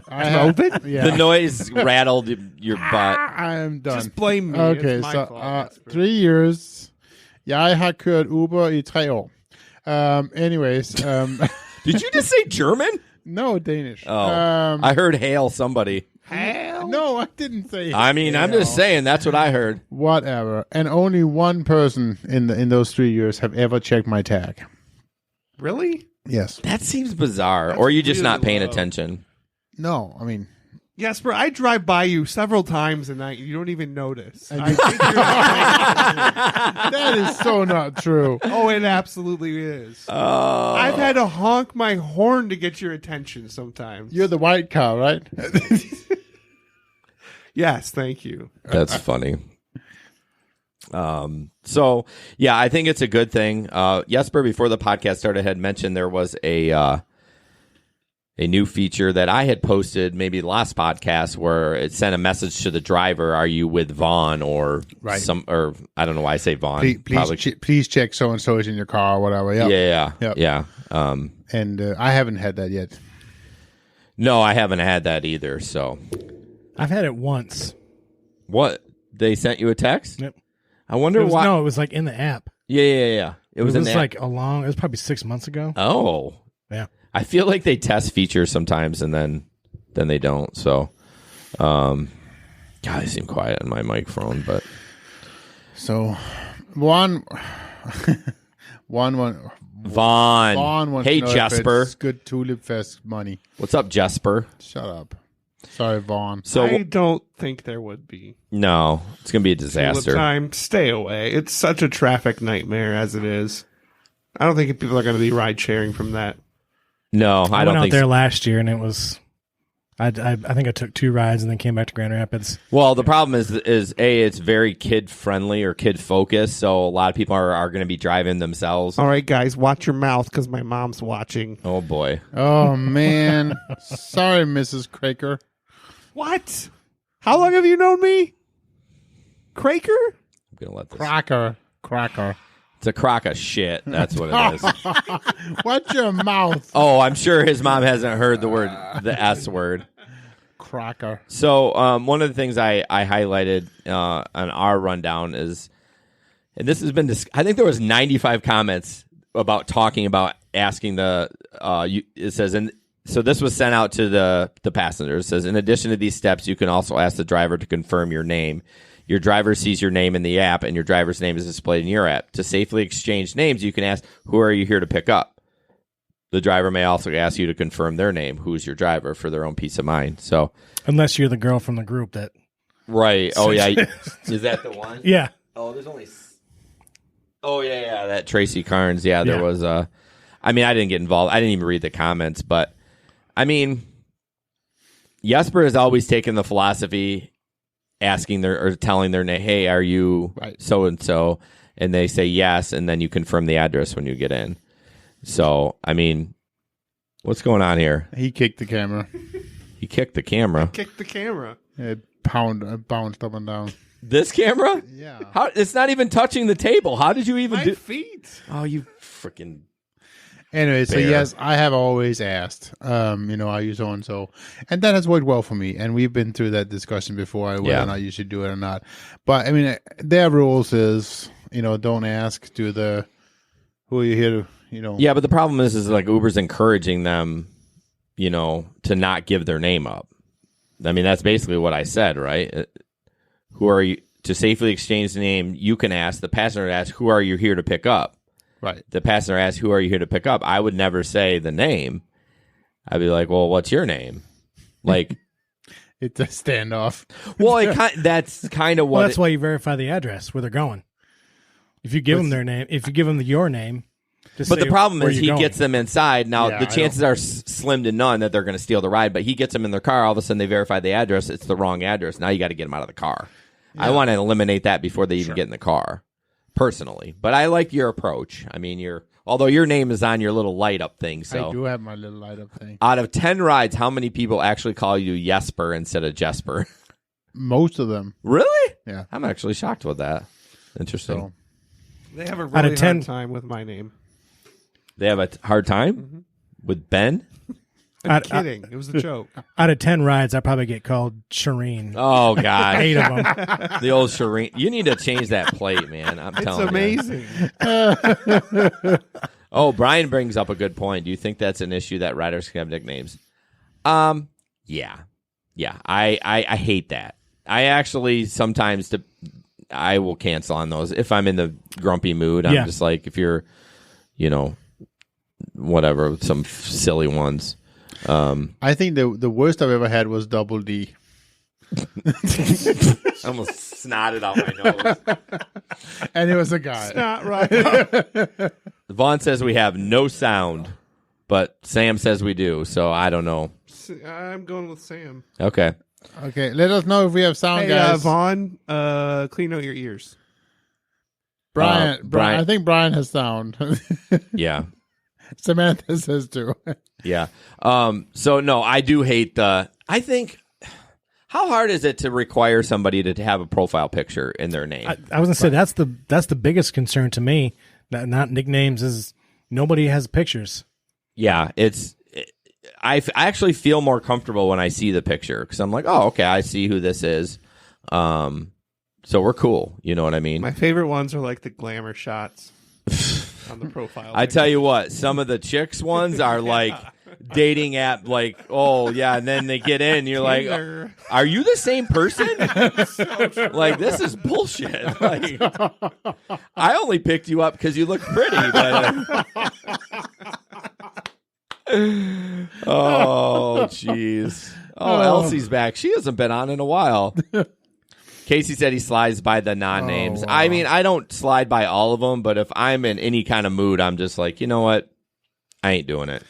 The noise rattled your butt. I am done. Just blame me. Okay, It's my so fault. 3 years. Jeg har kørt Uber i 3 år. Anyways, Did you just say German? no, Danish. Oh, I heard hail somebody. Hell? No, I didn't say. I mean, I'm just saying that's what I heard. Whatever. And only one person in those 3 years have ever checked my tag. Really? Yes. That seems bizarre. Or you just really not paying low. attention. No, I mean. Jasper, I drive by you several times a night. You don't even notice. And I you- think you're That is so not true. Oh, it absolutely is. I've had to honk my horn to get your attention sometimes. You're the white car, right? Yes, thank you. That's funny. So yeah, I think it's a good thing. Jesper, before the podcast started, had mentioned there was a a new feature that I had posted maybe the last podcast where it sent a message to the driver, are you with Vaughn or or I don't know why I say Vaughn. Please check so-and-so is in your car or whatever. Yep. Yeah. And I haven't had that yet. No, I haven't had that either. So I've had it once. What? They sent you a text? Yep. I wonder why. No, it was like in the app. Yeah. It was like it was probably 6 months ago. Oh. Yeah. I feel like they test features sometimes and then they don't. So, God, I seem quiet on my microphone, but so Vaughn. Hey, Jesper. It's good Tulip Fest money. What's up, Jesper? Shut up. Sorry, Vaughn. So I don't think there would be. No, it's gonna be a disaster. Tulip time, stay away. It's such a traffic nightmare as it is. I don't think people are going to be ride sharing from that. No, I don't went out think there so. last year, and it was. I think I took 2 rides and then came back to Grand Rapids. Well, the problem is it's very kid friendly or kid focused, so a lot of people are going to be driving themselves. All right, guys, watch your mouth because my mom's watching. Oh boy. Oh man. Sorry, Mrs. Craker. What? How long have you known me? Craker? I'm gonna let this. Cracker. It's a crock of shit. That's what it is. Watch your mouth. Oh, I'm sure his mom hasn't heard the S word. Cracker. So one of the things I highlighted on our rundown is, and this has been, I think there was 95 comments about talking about asking it says, and so this was sent out to the passengers. It says, in addition to these steps, you can also ask the driver to confirm your name. Your driver sees your name in the app, and your driver's name is displayed in your app. To safely exchange names, you can ask, who are you here to pick up? The driver may also ask you to confirm their name, who's your driver, for their own peace of mind. So, unless you're the girl from the group that... Right. Oh, yeah. Is that the one? Yeah. Oh, there's only... Oh, yeah, that Tracy Carnes. Yeah, there was a... I mean, I didn't get involved. I didn't even read the comments, but, I mean, Jesper has always taken the philosophy... asking or telling their name, hey, are you so and so? And they say yes, and then you confirm the address when you get in. So, I mean, what's going on here? He kicked the camera. He kicked the camera. Kick the camera. It bounced up and down. This camera? Yeah. How? It's not even touching the table. How did you even My feet. Oh, you freaking. Anyway, so Bear. yes, I have always asked, are you so and so, and that has worked well for me. And we've been through that discussion before, whether or not you should do it or not. But I mean, their rules is, don't ask. Do the who are you here to, Yeah, but the problem is like Uber's encouraging them, to not give their name up. I mean, that's basically what I said, right? Who are you to safely exchange the name? You can ask the passenger. Ask, who are you here to pick up? Right. The passenger asks, who are you here to pick up? I would never say the name. I'd be like, well, what's your name? Like, it's a standoff. Well, that's kind of what. Well, that's why you verify the address where they're going. If you give them their name, if you give them your name, but the problem is he going. gets them inside. Now, the chances are slim to none that they're going to steal the ride, but he gets them in their car. All of a sudden, they verify the address. It's the wrong address. Now you got to get them out of the car. Yeah. I want to eliminate that before they even get in the car. Personally, but I like your approach. I mean, although your name is on your little light up thing. So I do have my little light up thing. Out of 10 rides, how many people actually call you Jesper instead of Jesper? Most of them. Really? Yeah. I'm actually shocked with that. Interesting. So, they have a really hard time with my name. They have a hard time with Ben? I'm kidding. It was a joke. Out of 10 rides, I probably get called Shireen. Oh, God. 8 of them. The old Shireen. You need to change that plate, man. I'm telling you. It's amazing. Oh, Brian brings up a good point. Do you think that's an issue that riders can have nicknames? Yeah. I hate that. I actually sometimes I will cancel on those if I'm in the grumpy mood. I'm just like, if you're, whatever, some silly ones. I think the worst I've ever had was Double D. I almost snotted out my nose. And it was a guy. Not right. Vaughn says we have no sound, but Sam says we do, so I don't know. I'm going with Sam. Okay. Okay, let us know if we have sound, Hey, guys. Vaughn, clean out your ears. Brian, I think Brian has sound. Yeah. Samantha says too. Yeah. So no, I do hate I think, how hard is it to require somebody to have a profile picture in their name? I was gonna say that's the biggest concern to me. Not nicknames, is nobody has pictures. Yeah, I actually feel more comfortable when I see the picture because I'm like, oh, okay, I see who this is. So we're cool. You know what I mean? My favorite ones are like the glamour shots on the profile. I tell you what, some of the chicks ones are like dating app, like, oh yeah, and then they get in, you're like, oh, are you the same person? Like, this is bullshit. Like, I only picked you up because you look pretty, but oh jeez. Oh, Elsie's back. She hasn't been on in a while. Casey said he slides by the non-names. Oh, wow. I mean, I don't slide by all of them, but if I'm in any kind of mood, I'm just like, you know what? I ain't doing it.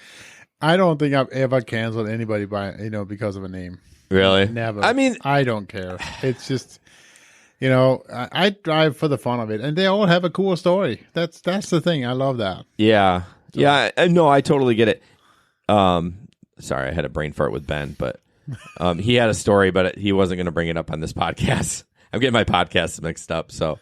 I don't think I've ever canceled anybody because of a name. Really? Never. I mean, I don't care. It's just, I drive for the fun of it, and they all have a cool story. That's the thing. I love that. yeah. Yeah. No, I totally get it. Sorry, I had a brain fart with Ben, but he had a story, but he wasn't going to bring it up on this podcast. I'm getting my podcasts mixed up. So,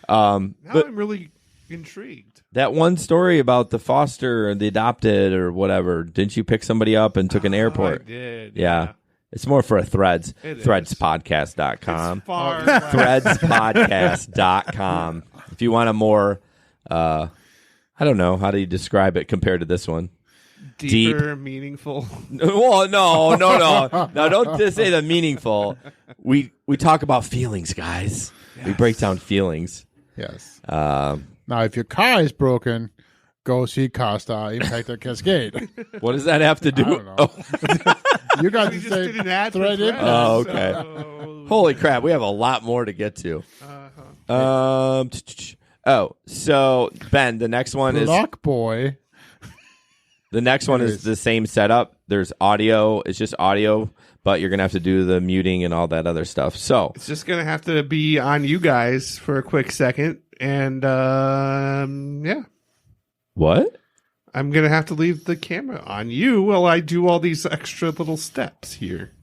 I'm really intrigued. That one story about the foster or the adopted or whatever, didn't you pick somebody up and took an airport? I did. Yeah. It's more for a Threads. It is. Threadspodcast.com. Far Threadspodcast.com. If you want a more, I don't know, how do you describe it compared to this one? deeper, meaningful. Well, no. Now, don't just say the meaningful. We talk about feelings, guys. Yes. We break down feelings. Yes. Now, if your car is broken, go see Costa Impact Cascade. What does that have to do? I don't know. You got to say did an ad for thread in. Threads, Oh, okay. Holy crap, we have a lot more to get to. So Ben, the next one is Block Boy. The next one is the same setup. There's audio. It's just audio, but you're going to have to do the muting and all that other stuff. So it's just going to have to be on you guys for a quick second. And, yeah. What? I'm going to have to leave the camera on you while I do all these extra little steps here.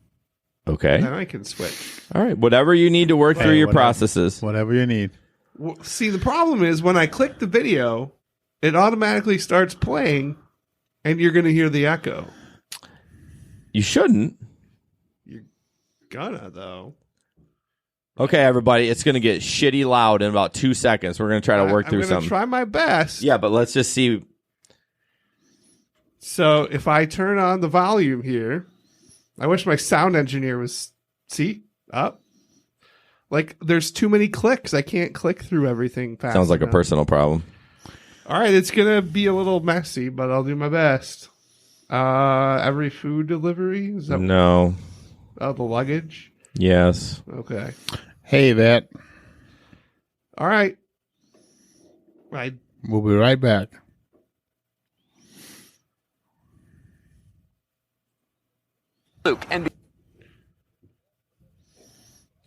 Okay. And then I can switch. All right. Whatever you need to work through your processes. Whatever you need. Well, see, the problem is when I click the video, it automatically starts playing, and you're going to hear the echo. You shouldn't. You're gonna, though. Okay, everybody. It's going to get shitty loud in about 2 seconds. We're going to try to work through something. Try my best. Yeah, but let's just see. So if I turn on the volume here, I wish my sound engineer was up. Like, there's too many clicks. I can't click through everything fast Sounds like enough. a personal problem. All right, it's going to be a little messy, but I'll do my best. Every food delivery? Is that No. Oh, the luggage? Yes. Okay. Hey, Vet. All right. We'll be right back. Luke, and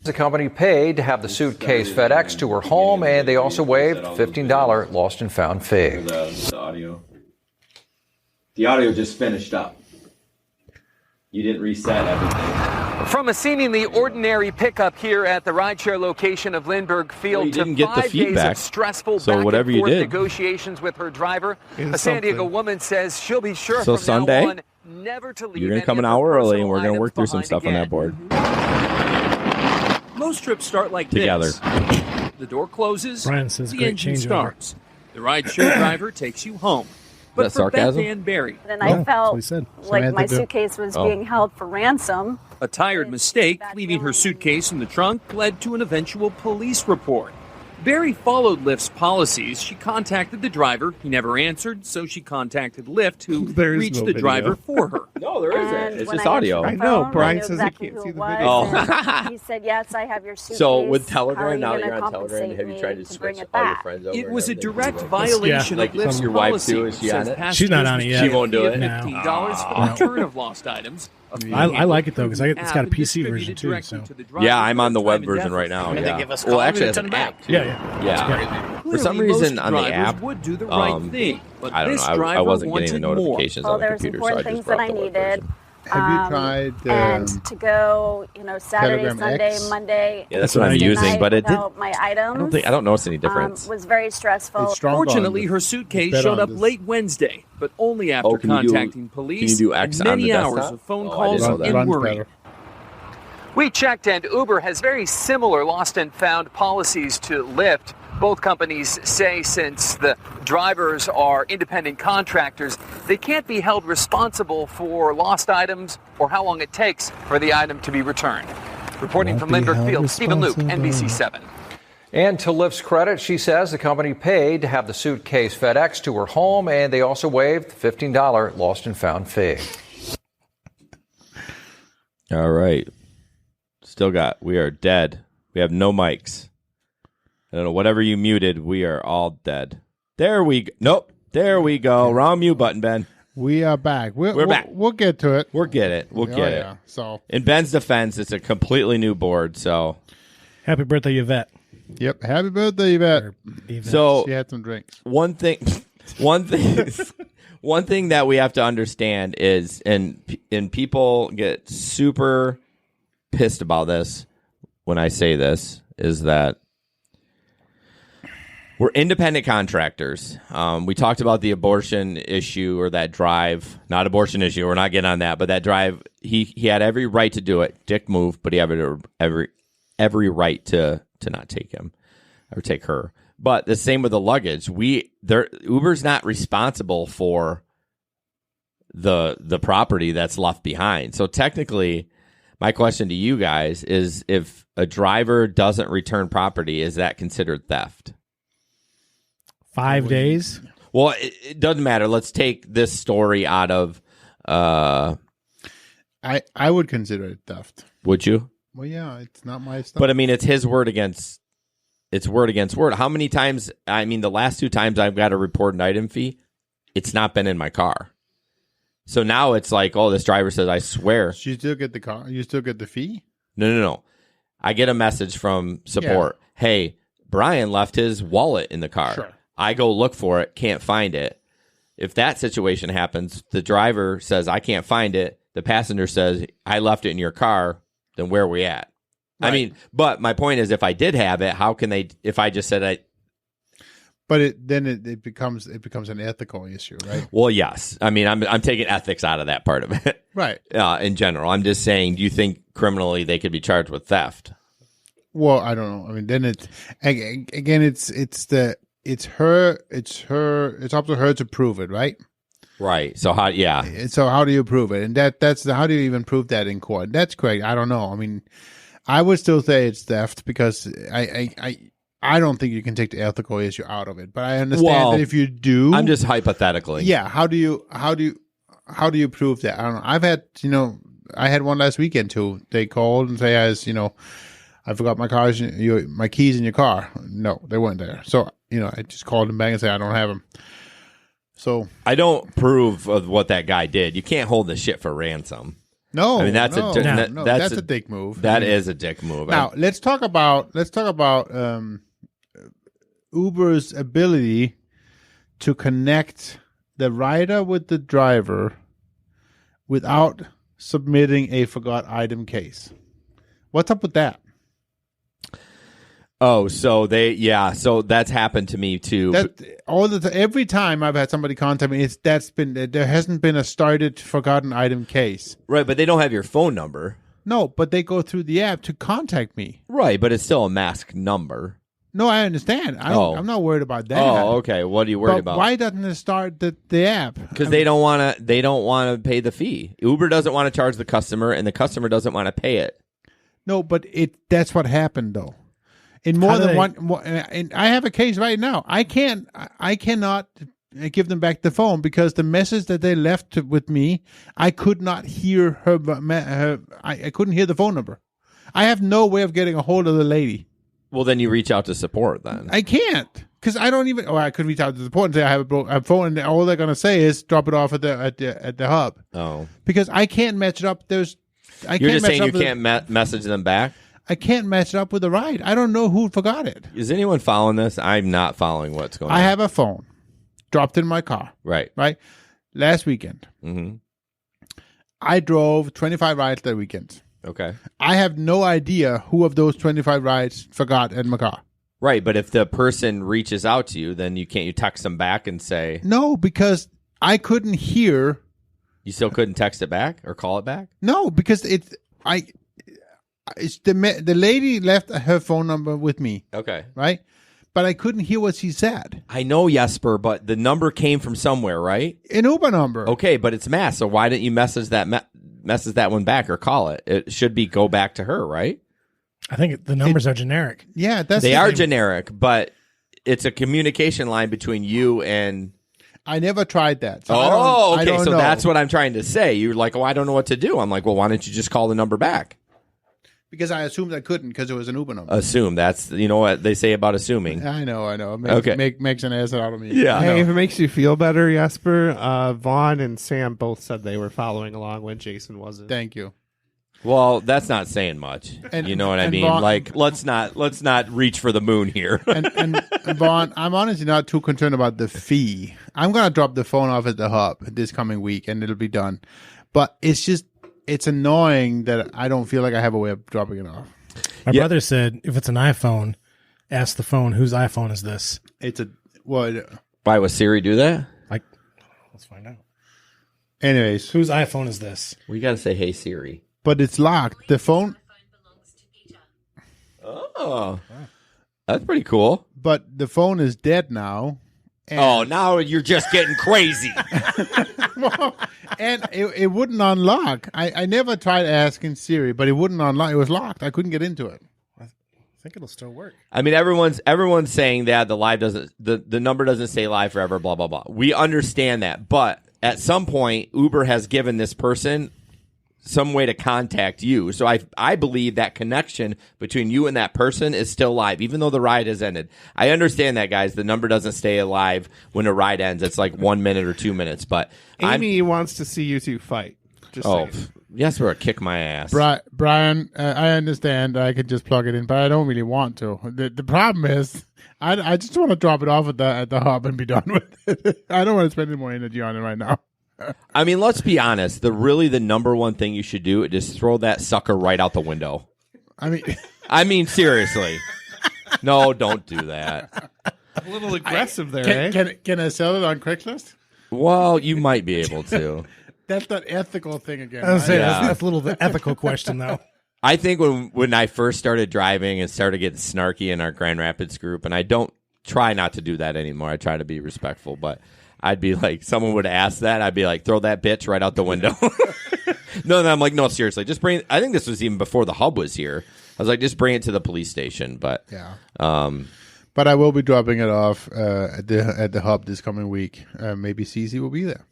the company paid to have the suitcase FedEx to her home, and they also waived $15 lost and found fee. The audio just finished up. You didn't reset everything. From a seemingly ordinary pickup here at the rideshare location of Lindbergh Field didn't to get the 5 days feedback. of stressful So back whatever and you forth did. negotiations with her driver. It's A San Diego something. woman says she'll be sure So from Sunday, now on never to leave You're going any to come an of her hour early, personal and we're going to items work through some behind stuff on again. that board. Most trips start like Together. this. The door closes, Brian says the great engine changeover. starts. The rideshare driver takes you home. But that for sarcasm? Beth Ann Berry, And Yeah, I that's felt what he said. like Samantha my too. suitcase was Oh. being held for ransom. a tired mistake leaving her suitcase in the trunk led to an eventual police report. Berry followed Lyft's policies. She contacted the driver. He never answered, so she contacted Lyft, who There is reached no the video. driver for her. No, there And It's when just I audio. answered the I know, phone, Brian knew says he exactly can't who see it the was, video. and he said, "Yes, I have your suitcase. So with How are Telegram, you now that gonna you're on Telegram, compensate have you me tried to to switch bring it all your back?" friends over? It was a and direct everything? violation Like, of Lyft's your wife policy. too, is she on Says it? passengers She's not on it yet. She won't do it? $15 for the return of lost items. I like it though because it's got a app PC and version too. directly So to the driver Yeah, I'm on the for web time and version right now. deficit. Yeah. Well, actually, it's an app too. Yeah. For some Clearly, reason, most on the drivers app, would do the right thing, but I don't this know. I driver wasn't getting the wanted more. notifications Well, on the there's computer, so I important just things that brought I the web needed. version. Have you tried And to go, Saturday, Telegram Sunday, X? Monday. Yeah, that's what I'm Tuesday using, night but it did. without my items. I don't notice any difference. Was very stressful. It's strong Fortunately, on her this. suitcase It's better showed on up this. late Wednesday, but only after can you do- contacting police do X and on many the hours desktop? of phone Oh, I calls didn't know that. and Runs worry. better. We checked, and Uber has very similar lost and found policies to Lyft. Both companies say since the drivers are independent contractors, they can't be held responsible for lost items or how long it takes for the item to be returned. Reporting from Lindbergh Field, Stephen Luke, NBC 7. And to Lyft's credit, she says the company paid to have the suitcase FedEx to her home, and they also waived the $15 lost and found fee. All right. We are dead. We have no mics. I don't know. Whatever you muted, we are all dead. There we go. Nope. There we go. Wrong mute button, Ben. We are back. We're back. We'll get to it. We'll get it. We'll get it. So, In Ben's defense, it's a completely new board. So, happy birthday, Yvette. yep. Happy birthday, Yvette. so She had some drinks. one thing that we have to understand is, and people get super pissed about this when I say this, is that we're independent contractors. We talked about the abortion issue or that drive, not abortion issue. We're not getting on that, but that drive, he had every right to do it. Dick moved, but he had every right to not take him or take her. But the same with the luggage. Uber's not responsible for the property that's left behind. So technically, my question to you guys is, if a driver doesn't return property, is that considered theft? 5 days? Well, it doesn't matter. Let's take this story out of... I would consider it theft. Would you? Well, yeah, it's not my stuff. But I mean, it's his word against... It's word against word. How many times... I mean, the last 2 times I've got to report an item fee, it's not been in my car. So now it's like, oh, this driver says, I swear. So you still get the car? You still get the fee? No. I get a message from support. Yeah. Hey, Brian left his wallet in the car. Sure. I go look for it, can't find it. If that situation happens, the driver says, I can't find it. The passenger says, I left it in your car. Then where are we at? Right. I mean, but my point is, if I did have it, how can they, if I just said I... But it becomes an ethical issue, right? Well, yes. I mean, I'm taking ethics out of that part of it, right? In general, I'm just saying. Do you think criminally they could be charged with theft? Well, I don't know. I mean, then it's up to her to prove it, right? Right. So how? Yeah. So how do you prove it? And how do you even prove that in court? That's correct. I don't know. I mean, I would still say it's theft because I don't think you can take the ethical issue out of it, but I understand that if you do, I'm just hypothetically. Yeah. How do you prove that? I don't know. I've had, I had one last weekend too. They called and say, I forgot my keys in your car. No, they weren't there. So, I just called them back and said, I don't have them. So I don't prove of what that guy did. You can't hold the shit for ransom. No, I mean that's that's a dick move. That is a dick move. Now let's talk about Uber's ability to connect the rider with the driver without submitting a forgot item case. What's up with that? Oh, so so that's happened to me too. Every time I've had somebody contact me, there hasn't been a started forgotten item case. Right, but they don't have your phone number. No, but they go through the app to contact me. Right, but it's still a masked number. No, I understand. I'm not worried about that. Oh, okay. What are you worried about? Why doesn't it start the app? Because they don't want to pay the fee. Uber doesn't want to charge the customer, and the customer doesn't want to pay it. No, but that's what happened though. In more than one, and I have a case right now. I cannot give them back the phone because the message that they left with me, I could not hear her. I couldn't hear the phone number. I have no way of getting a hold of the lady. Well, then you reach out to support then. I can't Because I don't even. Oh, I could reach out to the port and say I have a phone, and all they're gonna say is drop it off at the hub. Oh, because I can't match it up. You're just saying you can't message them back. I can't match it up with the ride. I don't know who forgot it. Is anyone following this? I'm not following what's going on. I have a phone dropped in my car. Right. Last weekend, I drove 25 rides that weekend. Okay. I have no idea who of those 25 rides forgot in my car. Right, but if the person reaches out to you, then you text them back and say no, because I couldn't hear. You still couldn't text it back or call it back? No, because it's the lady left her phone number with me. Okay, right, but I couldn't hear what she said. I know, Jesper, but the number came from somewhere, right? An Uber number. Okay, but it's mass. So why didn't you message that one back or call it? It should be go back to her, right? I think the numbers are generic. Yeah, they are generic, but it's a communication line between you and. I never tried that. So okay. I don't So know. that's what I'm trying to say. You're like, I don't know what to do. I'm like, well, why don't you just call the number back? Because I assumed I couldn't because it was an Uber number. Assume. That's, what they say about assuming. I know. Makes an ass out of me. Yeah. Hey, if it makes you feel better, Jesper, Vaughn and Sam both said they were following along when Jason wasn't. Thank you. Well, that's not saying much. You know what I mean? Vaughn, let's not reach for the moon here. and Vaughn, I'm honestly not too concerned about the fee. I'm going to drop the phone off at the hub this coming week, and it'll be done. But it's annoying that I don't feel like I have a way of dropping it off. My brother said if it's an iPhone, ask the phone, whose iPhone is this? It's a what? Why would Siri do that? Let's find out. Anyways, whose iPhone is this? We got to say, hey, Siri. But it's locked. The phone. Oh, that's pretty cool. But the phone is dead now. Now you're just getting crazy. And it wouldn't unlock. I never tried asking Siri, but it wouldn't unlock. It was locked. I couldn't get into it. I think it'll still work. I mean, everyone's saying that the number doesn't stay live forever. Blah blah blah. We understand that, but at some point, Uber has given this person some way to contact you. So I believe that connection between you and that person is still live, even though the ride has ended. I understand that, guys. The number doesn't stay alive when a ride ends. It's like 1 minute or 2 minutes. But Amy wants to see you two fight. Just saying. Yes, we're kick my ass. Brian, I understand. I could just plug it in, but I don't really want to. The problem is, I just want to drop it off at the hub and be done with it. I don't want to spend any more energy on it right now. I mean, let's be honest. The number one thing you should do is just throw that sucker right out the window. I mean, seriously. No, don't do that. A little aggressive there, Can I sell it on Craigslist? Well, you might be able to. That's that ethical thing again. I was right? saying, that's a little the ethical question, though. I think when I first started driving and started getting snarky in our Grand Rapids group, and I don't try not to do that anymore. I try to be respectful, but I'd be like, someone would ask that, I'd be like, throw that bitch right out the window. No, I'm like, no, seriously, just bring it. I think this was even before the hub was here. I was like, just bring it to the police station. But but I will be dropping it off at the hub this coming week. Maybe CZ will be there.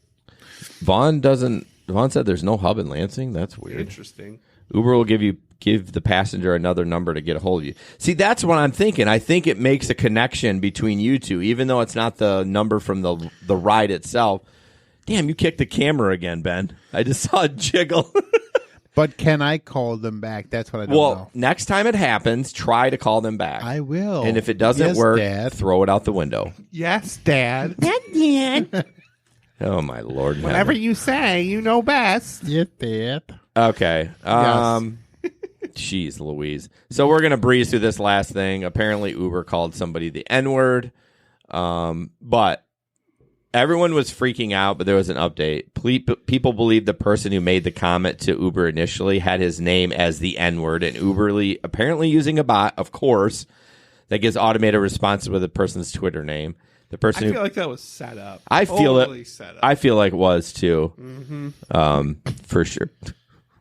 Vaughn said there's no hub in Lansing. That's weird. Interesting. Uber will give the passenger another number to get a hold of you. See, that's what I'm thinking. I think it makes a connection between you two, even though it's not the number from the ride itself. Damn, you kicked the camera again, Ben. I just saw it jiggle. But can I call them back? That's what I don't know. Next time it happens, try to call them back. I will. And if it doesn't work, Dad. throw it out the window. Yes, Dad. Dad. Oh, my Lord. Whatever you say, you know best. Yes, Dad. Okay. Jeez Louise. So we're going to breeze through this last thing. Apparently Uber called somebody the N-word. But everyone was freaking out, but there was an update. People believe the person who made the comment to Uber initially had his name as the N-word, and Uber apparently using a bot, of course, that gives automated responses with a person's Twitter name. The person I feel like that was set up. I feel totally set up. I feel like it was too. Mm-hmm. For sure.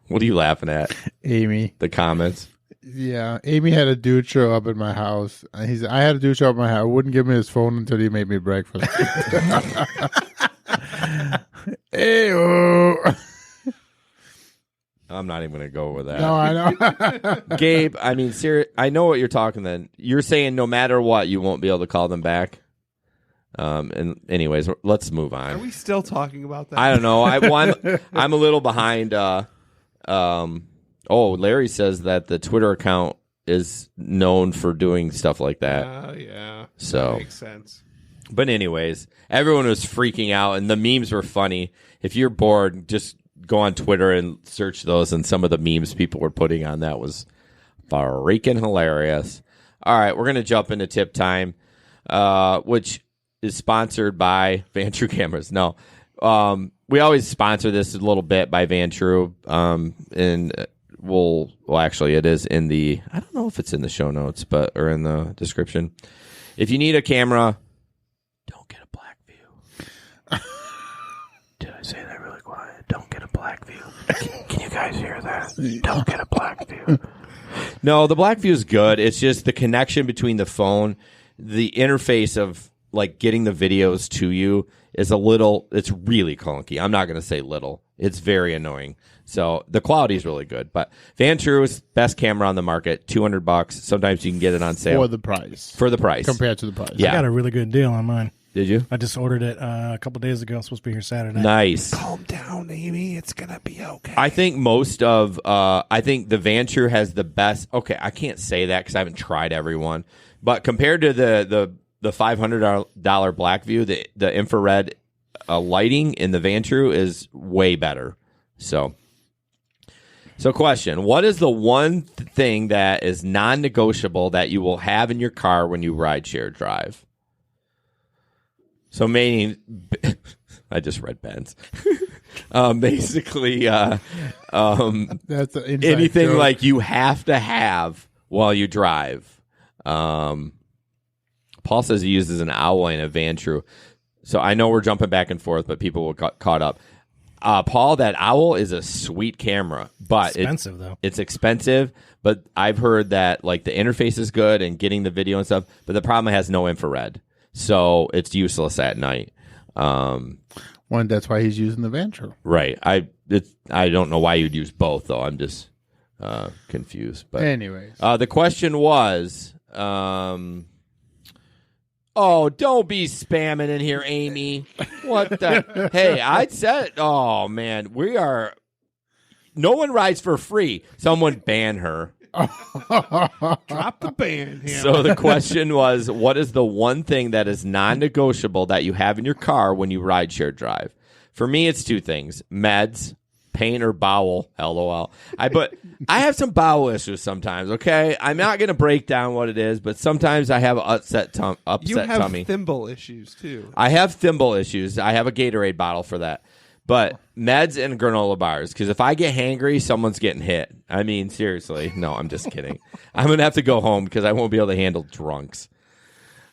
What are you laughing at? Amy. The comments. Yeah, Amy had a dude show up at my house. I had a dude show up at my house. Wouldn't give me his phone until he made me breakfast. Hey-oh. I'm not even going to go with that. No, I know. Gabe, I mean, I know what you're talking then. You're saying no matter what, you won't be able to call them back? And anyways, let's move on. Are we still talking about that? I don't know. I'm a little behind. Larry says that the Twitter account is known for doing stuff like that. Yeah. So that makes sense. But anyways, everyone was freaking out, and the memes were funny. If you're bored, just go on Twitter and search those, and some of the memes people were putting on that was freaking hilarious. All right, we're going to jump into tip time, which is sponsored by Van True Cameras. No, we always sponsor this a little bit by Van True, and actually, it is in the, I don't know if it's in the show notes, or in the description. If you need a camera, don't get a black view. Did I say that really quiet? Don't get a black view. Can you guys hear that? Don't get a black view. No, the black view is good. It's just the connection between the phone, the interface of like getting the videos to you is it's really clunky. I'm not going to say little. It's very annoying. So the quality is really good. But Van True is best camera on the market, $200. Sometimes you can get it on sale. For the price. Compared to the price. Yeah. I got a really good deal on mine. Did you? I just ordered it a couple days ago. It's supposed to be here Saturday. Nice. Calm down, Amy. It's going to be okay. I think I think the Van True has the best. Okay, I can't say that because I haven't tried every one. But compared to the $500 Blackview, the infrared lighting in the Van True is way better. So question, what is the one thing that is non-negotiable that you will have in your car when you rideshare drive? So meaning, I just read Ben's. Basically, That's anything joke. like you have to have while you drive. Paul says he uses an owl in a Van True. So I know we're jumping back and forth, but people will get caught up. Paul, that owl is a sweet camera, but expensive though. It's expensive, but I've heard that like the interface is good and getting the video and stuff, but the problem, it has no infrared, so it's useless at night. That's why he's using the Van True. Right. I don't know why you'd use both though. I'm just confused. But anyways, the question was. Oh, don't be spamming in here, Amy. What the? Hey, I said, oh, man, no one rides for free. Someone ban her. Drop the ban. So the question was, what is the one thing that is non-negotiable that you have in your car when you rideshare drive? For me, it's two things. Meds. Pain or bowel, LOL. I have some bowel issues sometimes, okay? I'm not going to break down what it is, but sometimes I have upset tummy. You have thimble issues, too. I have thimble issues. I have a Gatorade bottle for that. But meds and granola bars, because if I get hangry, someone's getting hit. I mean, seriously. No, I'm just kidding. I'm going to have to go home because I won't be able to handle drunks.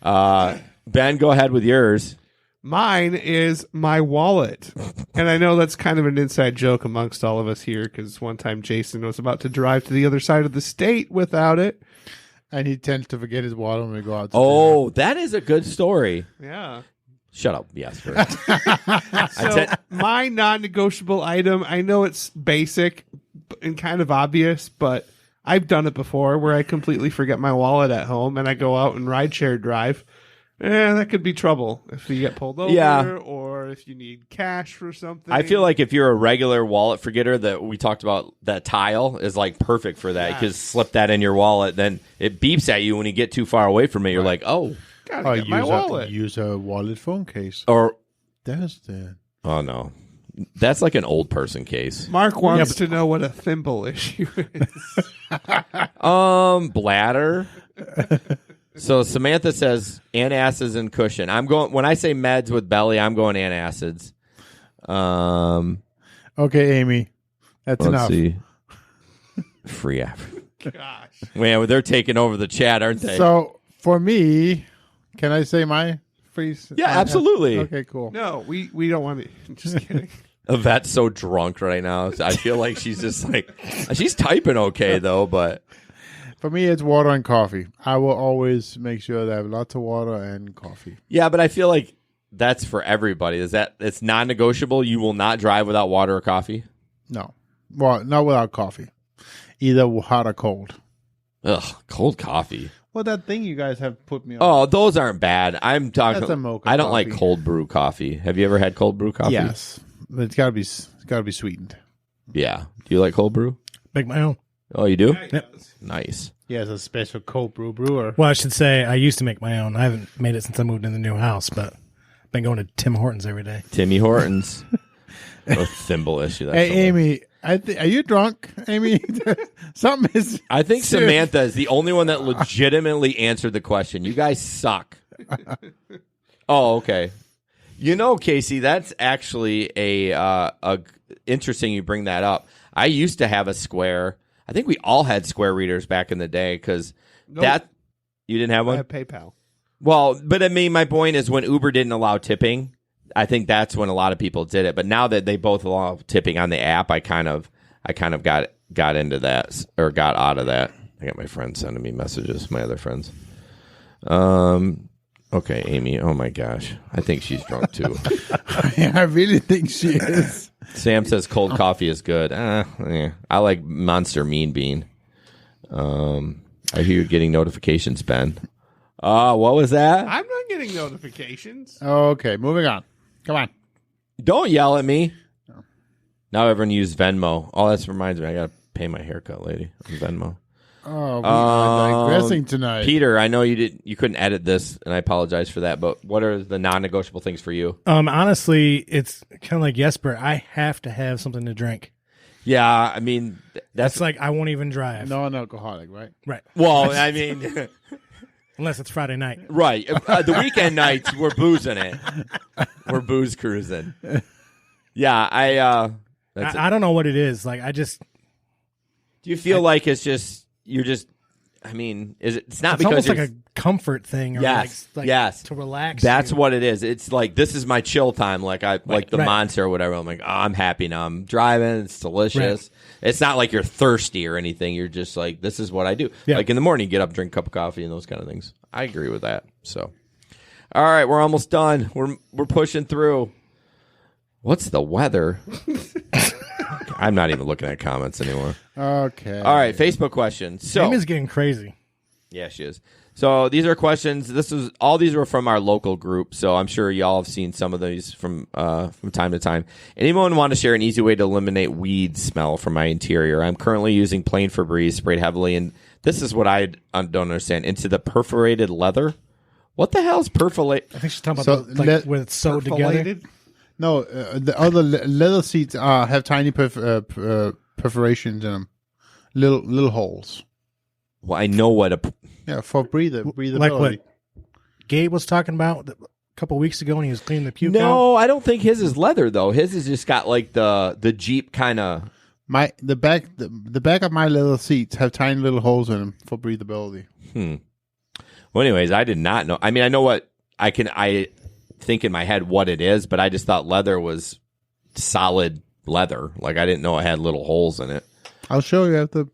Ben, go ahead with yours. Mine is my wallet. And I know that's kind of an inside joke amongst all of us here because one time Jason was about to drive to the other side of the state without it. And he tends to forget his wallet when we go out to dinner. That is a good story. Yeah. Shut up. Yes. So my non-negotiable item, I know it's basic and kind of obvious, but I've done it before where I completely forget my wallet at home and I go out and rideshare drive. That could be trouble if you get pulled over or if you need cash for something. I feel like if you're a regular wallet forgetter, that we talked about, that tile is like perfect for that. You can slip that in your wallet, then it beeps at you when you get too far away from it. You're like, oh, gotta get my wallet. Use a wallet phone case. Or that's the. Oh no, that's like an old person case. Mark wants to know what a thimble issue is. Bladder. So Samantha says antacids and cushion. When I say meds with belly, I'm going antacids. Okay, Amy, that's enough. See. Free Africa. Gosh, man, they're taking over the chat, aren't they? So for me, can I say my free? Yeah, absolutely. Okay, cool. No, we don't want to. Just kidding. Yvette's so drunk right now. I feel like she's just like she's typing okay though, but. For me, it's water and coffee. I will always make sure that I have lots of water and coffee. Yeah, but I feel like that's for everybody. It's non-negotiable? You will not drive without water or coffee? No. Well, not without coffee. Either hot or cold. Ugh, cold coffee. Well, that thing you guys have put me on. Oh, those aren't bad. I'm talking. That's a mocha I don't like coffee. cold brew coffee. Have you ever had cold brew coffee? Yes, but it's gotta be sweetened. Yeah. Do you like cold brew? Make my own. Oh, you do? Yep. Nice. Yeah, it's a special cold brew brewer. Well, I should say I used to make my own. I haven't made it since I moved in the new house, but I've been going to Tim Hortons every day. Timmy Hortons. Oh, thimble issue. That's Hey, hilarious. Amy, are you drunk, Amy? Something is. I think Samantha is the only one that legitimately answered the question. You guys suck. Oh, okay. You know, Casey, that's actually a interesting you bring that up. I used to have a Square. I think we all had Square readers back in the day because that you didn't have I one. have PayPal. Well, but I mean, my point is when Uber didn't allow tipping, I think that's when a lot of people did it. But now that they both allow tipping on the app, I kind of got into that or got out of that. I got my friends sending me messages, my other friends. Okay, Amy. Oh my gosh, I think she's drunk too. Yeah, I really think she is. Sam says cold coffee is good. I like Monster Mean Bean. I hear you're getting notifications, Ben. What was that? I'm not getting notifications. Okay, moving on. Come on. Don't yell at me. Now everyone use Venmo. Oh, that reminds me. I got to pay my haircut, lady, on Venmo. Oh, we are digressing tonight. Peter, I know you couldn't edit this, and I apologize for that, but what are the non-negotiable things for you? Honestly, it's kind of like Jesper. I have to have something to drink. Yeah, I mean, That's like I won't even drive. Non-alcoholic, right? Right. well, I mean, Unless it's Friday night. right. The weekend nights, we're boozing it. We're booze cruising. Yeah, I don't know what it is. Like I just do you feel like it's just you're just? I mean, it's not it's because almost you're, like a comfort thing. Or yes, like yes, to relax. That's you. what it is. It's like this is my chill time. Like like the right. Monster or whatever. I'm like, oh, I'm happy now. I'm driving. It's delicious. Right. It's not like you're thirsty or anything. You're just like, this is what I do. Yeah. Like in the morning, get up, drink a cup of coffee, and those kind of things. I agree with that. So, all right, we're almost done. We're pushing through. What's the weather? I'm not even looking at comments anymore. Okay. All right, Facebook question. So Amy's getting crazy. yeah, she is. So these are questions. All these were from our local group. So I'm sure y'all have seen some of these from time to time. Anyone want to share an easy way to eliminate weed smell from my interior? I'm currently using plain Febreze sprayed heavily, and this is what I don't understand, into the perforated leather. What the hell is perforated? I think she's talking about when it's sewed together. No, the other leather seats have tiny perforations in them, little holes. Well, I know what a for breathability. Like what Gabe was talking about a couple weeks ago when he was cleaning the puke. No, I don't think his is leather though. His has just got like the Jeep kind of. The back of my leather seats have tiny little holes in them for breathability. Well, anyways, I did not know. I mean, I know what I think in my head what it is, but I just thought leather was solid leather. Like I didn't know it had little holes in it. I'll show you at the.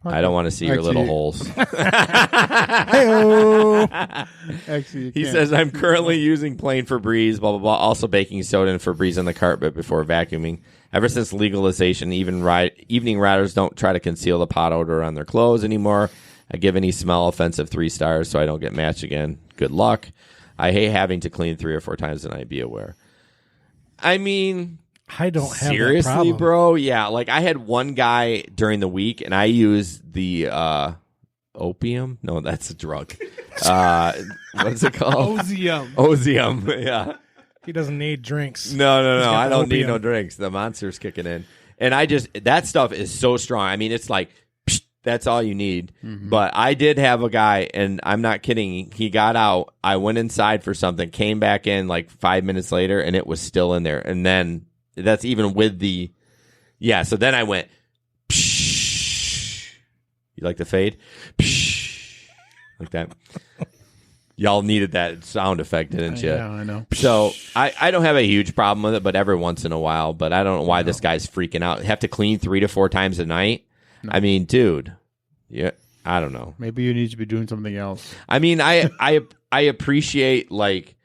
I don't want to see your little holes. Actually, he says, I'm currently using plain Febreze, blah, blah, blah. Also baking soda and Febreze on the carpet before vacuuming. Ever since legalization, evening riders don't try to conceal the pot odor on their clothes anymore. I give any smell offensive 3 stars so I don't get matched again. Good luck. I hate having to clean 3 or 4 times a night. Be aware. I mean... I don't have seriously, that problem. bro. Yeah, like I had one guy during the week, and I used the opium. No, that's a drug. What is it called? Ozium. Yeah. He doesn't need drinks. No. I don't need opium. no drinks. The Monster's kicking in, and that stuff is so strong. I mean, it's like psh, that's all you need. Mm-hmm. But I did have a guy, and I'm not kidding. He got out. I went inside for something, came back in like 5 minutes later, and it was still in there, and then. That's even with the, yeah. So then I went, psh. You like the fade? Psh. Like that. Y'all needed that sound effect, didn't you? Yeah, I know. So I don't have a huge problem with it, but every once in a while. But I don't know why this guy's freaking out. Have to clean 3 to 4 times a night. No. I mean, dude. Yeah, I don't know. Maybe you need to be doing something else. I mean, I appreciate like.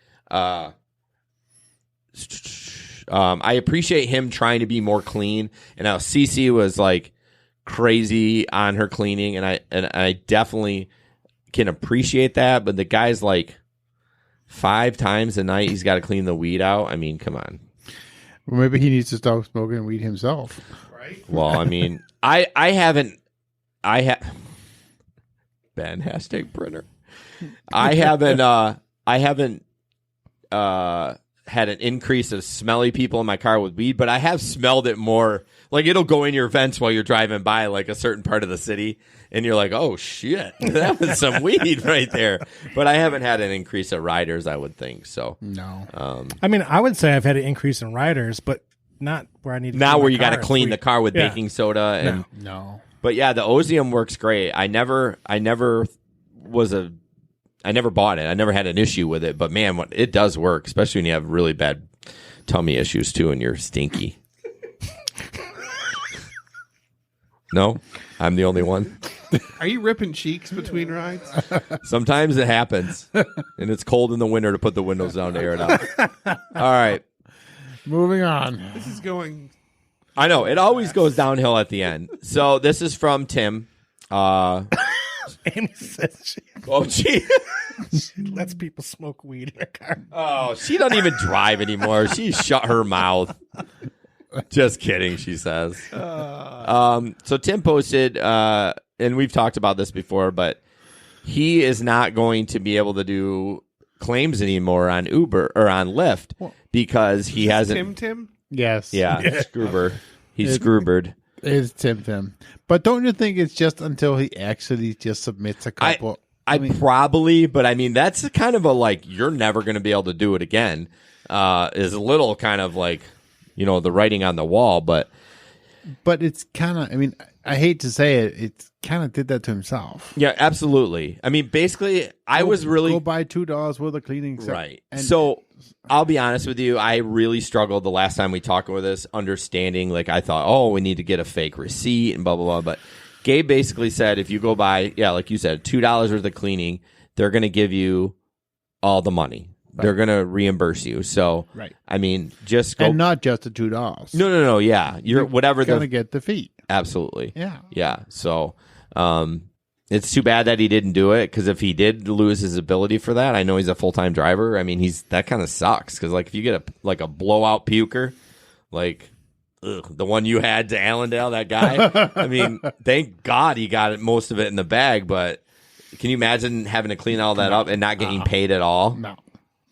I appreciate him trying to be more clean, and now Cece was like crazy on her cleaning, and I definitely can appreciate that, but the guy's like 5 times a night he's got to clean the weed out. I mean, come on. Well, maybe he needs to stop smoking weed himself. Right? Well, I mean, I haven't Ben #printer. I haven't had an increase of smelly people in my car with weed, but I have smelled it more. Like, it'll go in your vents while you're driving by, like, a certain part of the city, and you're like, oh, shit, that was some weed right there. But I haven't had an increase of riders, I would think, so. No. I mean, I would say I've had an increase in riders, but not where I need to Not clean where my you got to car. clean the car with Yeah. baking soda. And No. But, yeah, the Ozium works great. I never bought it. I never had an issue with it, but man, it does work, especially when you have really bad tummy issues too, and you're stinky. No, I'm the only one. Are you ripping cheeks between rides? Sometimes it happens, and it's cold in the winter to put the windows down to air it out. All right, moving on. This is going. I know it always goes downhill at the end. So this is from Tim. Amy says Gee. she lets people smoke weed in her car. Oh, she doesn't even drive anymore. She shut her mouth. Just kidding, she says. So Tim posted, and we've talked about this before, but he is not going to be able to do claims anymore on Uber or on Lyft because he hasn't. Tim? Yes. Yeah, Scroober. He's Scroobered. It's Tim. But don't you think it's just until he actually just submits a couple? I probably, but I mean, that's kind of a like, you're never going to be able to do it again, is a little kind of like, the writing on the wall, but it's kind of, I mean, I hate to say it, it kind of did that to himself. Yeah, absolutely. I mean, basically, I was really. Go buy $2 worth of cleaning. Right. So I'll be honest with you. I really struggled the last time we talked with this, understanding, like, I thought, oh, we need to get a fake receipt and blah, blah, blah. But Gabe basically said, if you go buy, like you said, $2 worth of cleaning, they're going to give you all the money. Right. They're going to reimburse you. So, right. I mean, just go. And not just the $2. No. Yeah. You're whatever going to get the fee. Absolutely. Yeah. Yeah. So, it's too bad that he didn't do it, because if he did lose his ability for that, I know he's a full-time driver. I mean, that kind of sucks, because like if you get a blowout puker, like the one you had to Allendale, that guy. I mean, thank God he got most of it in the bag, but can you imagine having to clean all that up and not getting paid at all? No.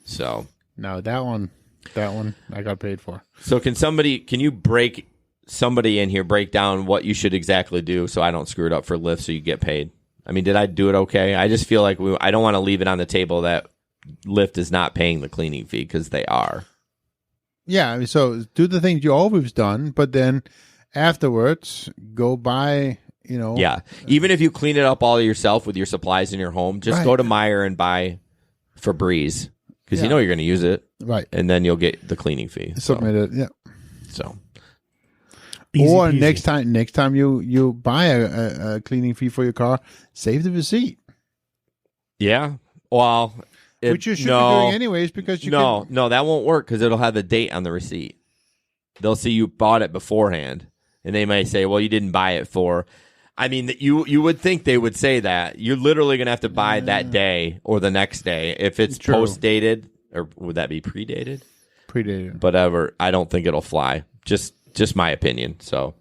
So no, that one I got paid for. So can you break somebody in here break down what you should exactly do so I don't screw it up for Lyft so you get paid? I mean, did I do it okay? I just feel like I don't want to leave it on the table that Lyft is not paying the cleaning fee, because they are. Yeah, I mean, so do the things you always done, but then afterwards go buy, Yeah, even if you clean it up all yourself with your supplies in your home, just go to Meijer and buy Febreze, because you know you're going to use it. Right. And then you'll get the cleaning fee. Submit it, yeah. So. Easy or peasy. next time you buy a cleaning fee for your car, save the receipt. Yeah. Well, which you should be doing anyways, because No, that won't work, because it'll have the date on the receipt. They'll see you bought it beforehand, and they may say, well, you didn't buy it for. I mean, you would think they would say that. You're literally going to have to buy that day or the next day. If it's post-dated, or would that be predated? Predated. Whatever. I don't think it'll fly. Just my opinion. So,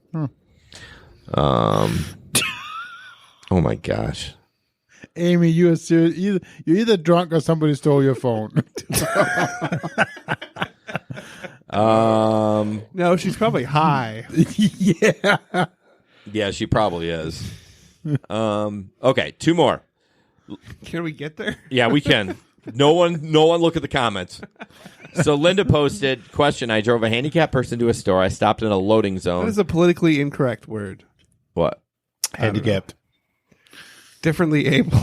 oh my gosh, Amy, you are serious. You're either drunk or somebody stole your phone. No, she's probably high. Yeah, she probably is. Okay, 2 more. Can we get there? Yeah, we can. No one look at the comments. So Linda posted, question, I drove a handicapped person to a store. I stopped in a loading zone. That is a politically incorrect word. What? Handicapped. Differently able.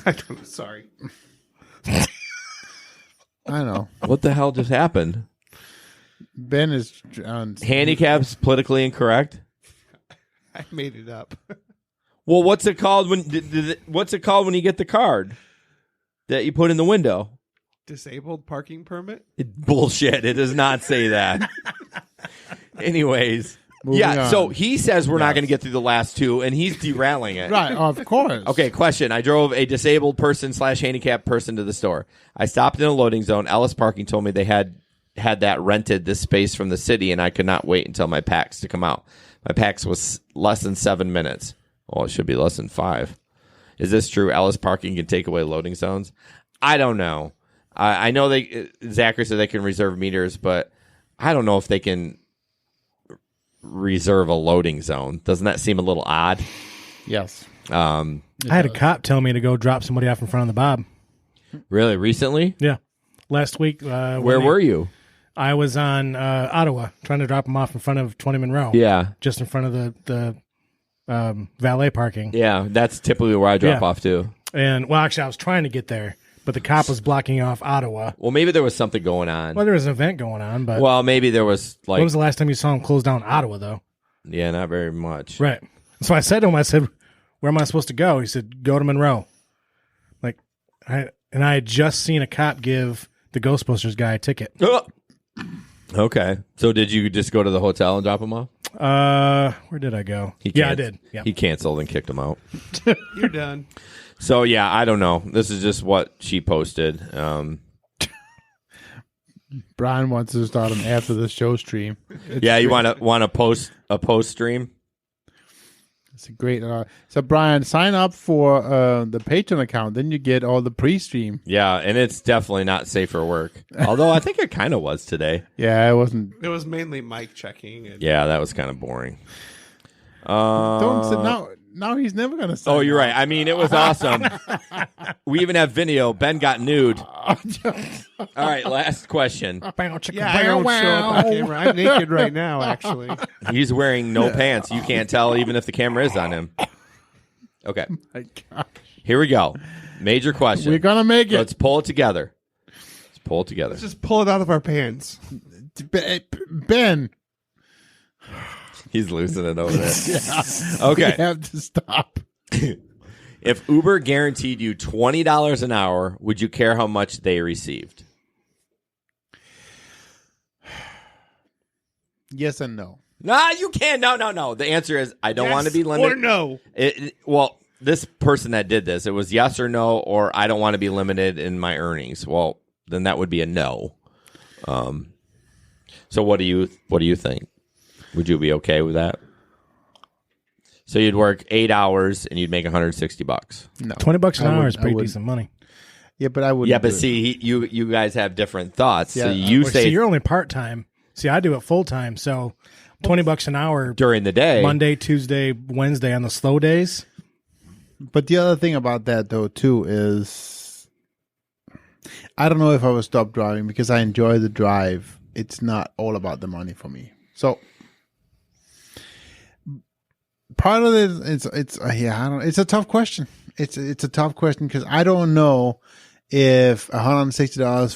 I don't know. Sorry. I know. What the hell just happened? Ben is on... Handicaps politically incorrect? I made it up. Well, what's it called when you get the card that you put in the window? Disabled parking permit? Bullshit. It does not say that. Anyways, Yeah, on. so he says we're not going to get through the last two, and he's derailing it. Right, of course. Okay, question. I drove a disabled person / handicapped person to the store. I stopped in a loading zone. Ellis Parking told me they had that rented this space from the city, and I could not wait until my PAX to come out. My PAX was less than 7 minutes. Well, it should be less than 5. Is this true? Ellis Parking can take away loading zones? I don't know. I know Zachary said they can reserve meters, but I don't know if they can reserve a loading zone. Doesn't that seem a little odd? Yes. I had a cop tell me to go drop somebody off in front of the Bob. Really? Recently? Yeah. Last week. Where were you? I was on Ottawa trying to drop them off in front of 20 Monroe. Yeah. Just in front of the valet parking. Yeah, that's typically where I drop off too. And, well, actually, I was trying to get there, but the cop was blocking off Ottawa. Well, maybe there was something going on. Well, there was an event going on, but... Well, maybe there was, like... When was the last time you saw him close down Ottawa, though? Yeah, not very much. Right. So I said to him, where am I supposed to go? He said, go to Monroe. I had just seen a cop give the Ghostbusters guy a ticket. Okay. So did you just go to the hotel and drop him off? Where did I go? I did. Yeah. He canceled and kicked him out. You're done. So, yeah, I don't know. This is just what she posted. Brian wants to start an after the show stream. You want to post a post stream? It's a great. So Brian, sign up for the Patreon account. Then you get all the pre-stream. Yeah, and it's definitely not safe for work. Although I think it kind of was today. Yeah, it wasn't. It was mainly mic checking. And... Yeah, that was kind of boring. Don't sit now. He's never gonna. Sign You're up. right. I mean, it was awesome. We even have video. Ben got nude. All right, last question. I don't show up on camera. I'm naked right now, actually. He's wearing no pants. You can't tell even if the camera is on him. Okay. My God. Here we go. Major question. We're gonna make it. Let's pull it together. Let's just pull it out of our pants. Ben. He's losing it over there. Yeah. Okay. We have to stop. If Uber guaranteed you $20 an hour, would you care how much they received? Yes and no. Nah, you can't. No. The answer is I don't want to be limited. Or no. Well, this person that did this, it was yes or no, or I don't want to be limited in my earnings. Well, then that would be a no. So what do you think? Would you be okay with that? So you'd work 8 hours and you'd make $160. No, $20 an hour is pretty decent money. Yeah, but I would. Yeah, but see, you guys have different thoughts. Yeah, so you say you're only part time. See, I do it full time. So $20 an hour during the day, Monday, Tuesday, Wednesday on the slow days. But the other thing about that though too is, I don't know if I would stop driving because I enjoy the drive. It's not all about the money for me. So. Part of it, it's a tough question. It's a tough question because I don't know if $160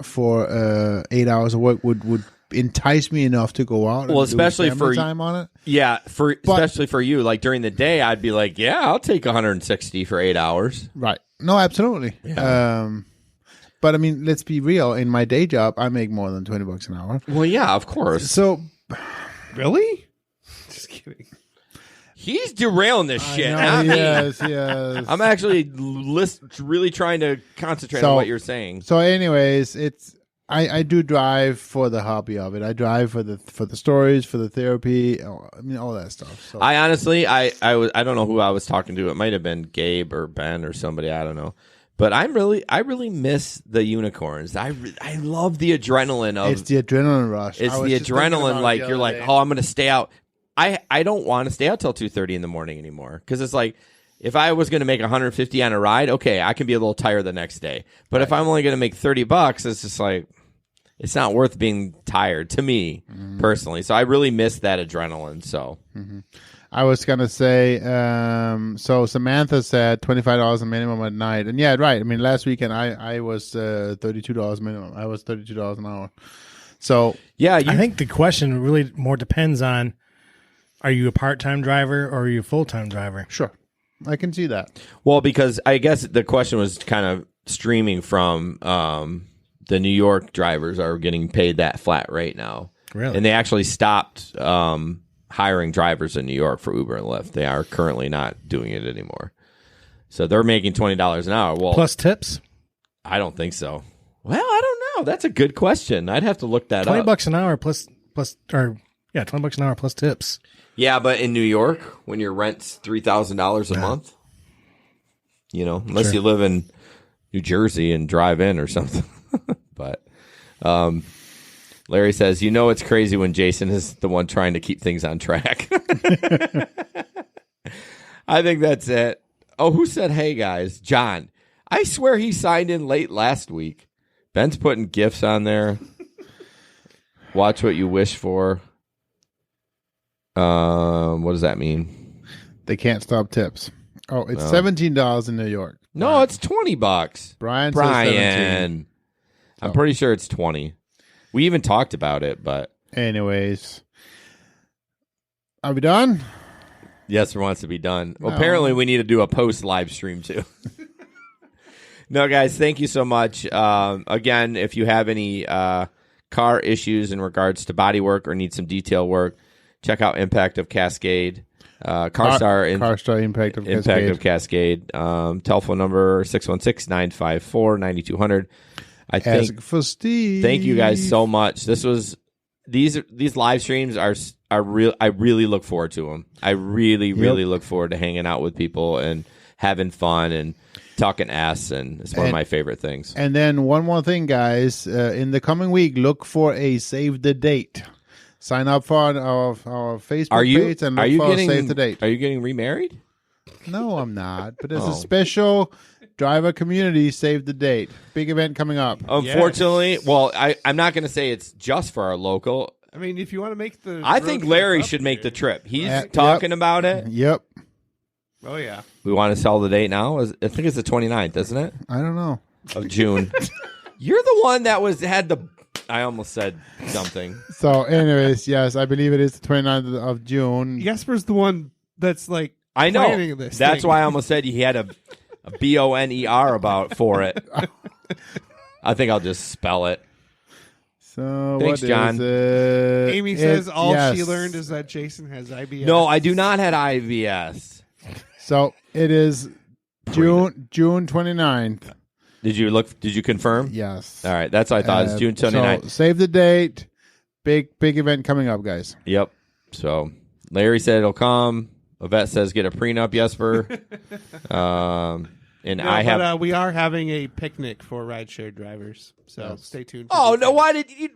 for 8 hours of work would entice me enough to go out. Well, especially for time on it. Yeah, especially for you. Like during the day, I'd be like, yeah, I'll take 160 for 8 hours. Right? No, absolutely. Yeah. But I mean, let's be real. In my day job, I make more than $20 an hour. Well, yeah, of course. So, really? Just kidding. He's derailing this shit. Not me. Yes. I'm actually really trying to concentrate on what you're saying. So, anyways, I do drive for the hobby of it. I drive for the stories, for the therapy. I mean, all that stuff. So. I honestly, I don't know who I was talking to. It might have been Gabe or Ben or somebody. I don't know. But I really miss the unicorns. I love the adrenaline of. It's the adrenaline rush. It's the adrenaline. Like you're like, oh, I'm going to stay out. I don't want to stay out till 2:30 in the morning anymore because it's like if I was going to make $150 on a ride, okay, I can be a little tired the next day. But if I'm only going to make $30, it's just like it's not worth being tired to me personally. So I really miss that adrenaline. So I was going to say, so Samantha said $25 a minimum at night, and yeah, right. I mean, last weekend I was $32 minimum. I was $32 an hour. So yeah, I think the question really more depends on. Are you a part-time driver or are you a full-time driver? Sure. I can see that. Well, because I guess the question was kind of streaming from the New York drivers are getting paid that flat rate now. Really? And they actually stopped hiring drivers in New York for Uber and Lyft. They are currently not doing it anymore. So they're making $20 an hour. Well, plus tips? I don't think so. Well, I don't know. That's a good question. I'd have to look that up. $20 an hour plus $20 an hour plus tips. Yeah, but in New York, when your rent's $3,000 a month, unless you live in New Jersey and drive in or something. But Larry says, it's crazy when Jason is the one trying to keep things on track. I think that's it. Oh, who said, hey, guys? John. I swear he signed in late last week. Ben's putting gifts on there. Watch what you wish for. What does that mean? They can't stop tips. Oh, it's $17 in New York. No, it's $20. Brian says 17. I'm pretty sure it's 20. We even talked about it, but anyways, are we done? Yes, wants to be done. Well, apparently, we need to do a post live stream too. No, guys, thank you so much. Again, if you have any car issues in regards to body work or need some detail work, check out Impact of Cascade. CarStar Impact of Cascade. Telephone number 616-954-9200. Ask for Steve. Thank you guys so much. These live streams are real. I really look forward to them. I really look forward to hanging out with people and having fun and talking ass, and it's one of my favorite things. And then one more thing, guys. In the coming week, look for a save the date. Sign up for our Facebook page and look for a save the date. Are you getting remarried? No, I'm not. But there's a special driver community save the date. Big event coming up. Unfortunately, well, I'm not going to say it's just for our local. I mean, if you want to make the I think Larry should make the trip. He's talking about it. Yep. Oh, yeah. We want to sell the date now? I think it's the 29th, isn't it? I don't know. Of June. You're the one that had the... I almost said something. So, anyways, yes, I believe it is the 29th of June. Jesper's the one that's like I know. planning this That's thing. why I almost said he had a BONER for it. I think I'll just spell it. So, thanks, what John. is it? Amy says all yes. she learned is that Jason has IBS. No, I do not have IBS. So, it is June 29th. Did you confirm? Yes. All right. That's what I thought. It's June 29th. So save the date. Big event coming up, guys. Yep. So Larry said it'll come. Yvette says get a prenup, Jesper. We are having a picnic for rideshare drivers. So stay tuned. Oh, no. Why did he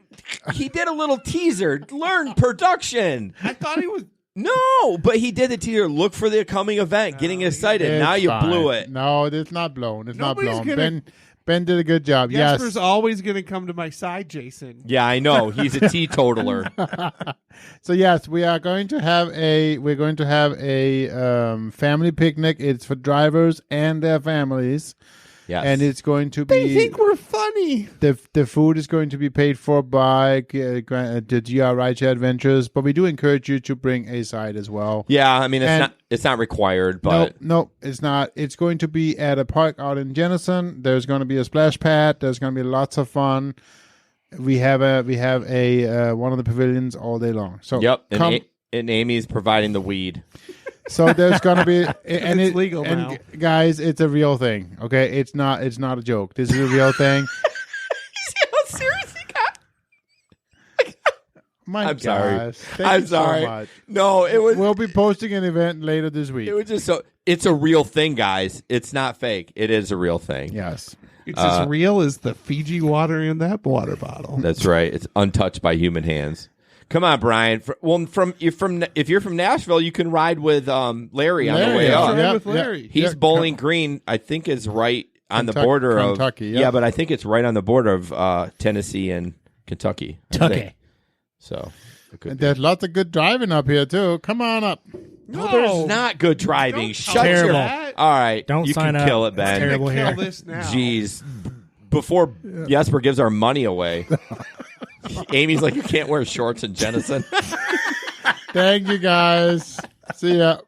did a little teaser. Learn production. I thought he was. No, but he did the teaser. Look for the coming event. Getting excited. Now you blew it. No, it's not blown. It's Nobody's not blown. gonna- Ben did a good job. Jesper's Yes. always going to come to my side, Jason. Yeah, I know. He's a teetotaler. So yes, we're going to have a family picnic. It's for drivers and their families. Yes. And it's going to be. They think we're funny. The food is going to be paid for by the GR Rideshare Adventures, but we do encourage you to bring a side as well. Yeah, I mean it's not required, but no, it's not. It's going to be at a park out in Jenison. There's going to be a splash pad. There's going to be lots of fun. We have a one of the pavilions all day long. So yep, and Amy's providing the weed. So there's gonna be, and it's legal now. Guys, it's a real thing. Okay, it's not a joke. This is a real thing. See how serious he got? I'm sorry. Thank I'm you sorry. So much. No, it was. We'll be posting an event later this week. It was just so. It's a real thing, guys. It's not fake. It is a real thing. Yes. It's as real as the Fiji water in that water bottle. That's right. It's untouched by human hands. Come on, Brian. If you're from Nashville, you can ride with Larry on the way up. Ride with Larry. He's Bowling Green. I think is right on the border of Kentucky. Yeah, but I think it's right on the border of Tennessee and Kentucky. Kentucky. So And there's lots of good driving up here too. Come on up. No, there's not good driving. Don't Shut terrible. your. that. All right, Don't you sign can up. kill it, It's Ben. terrible Kill here. this now. Jeez. Before Jesper gives our money away, Amy's like, you can't wear shorts in Jenison. Thank you guys. See ya.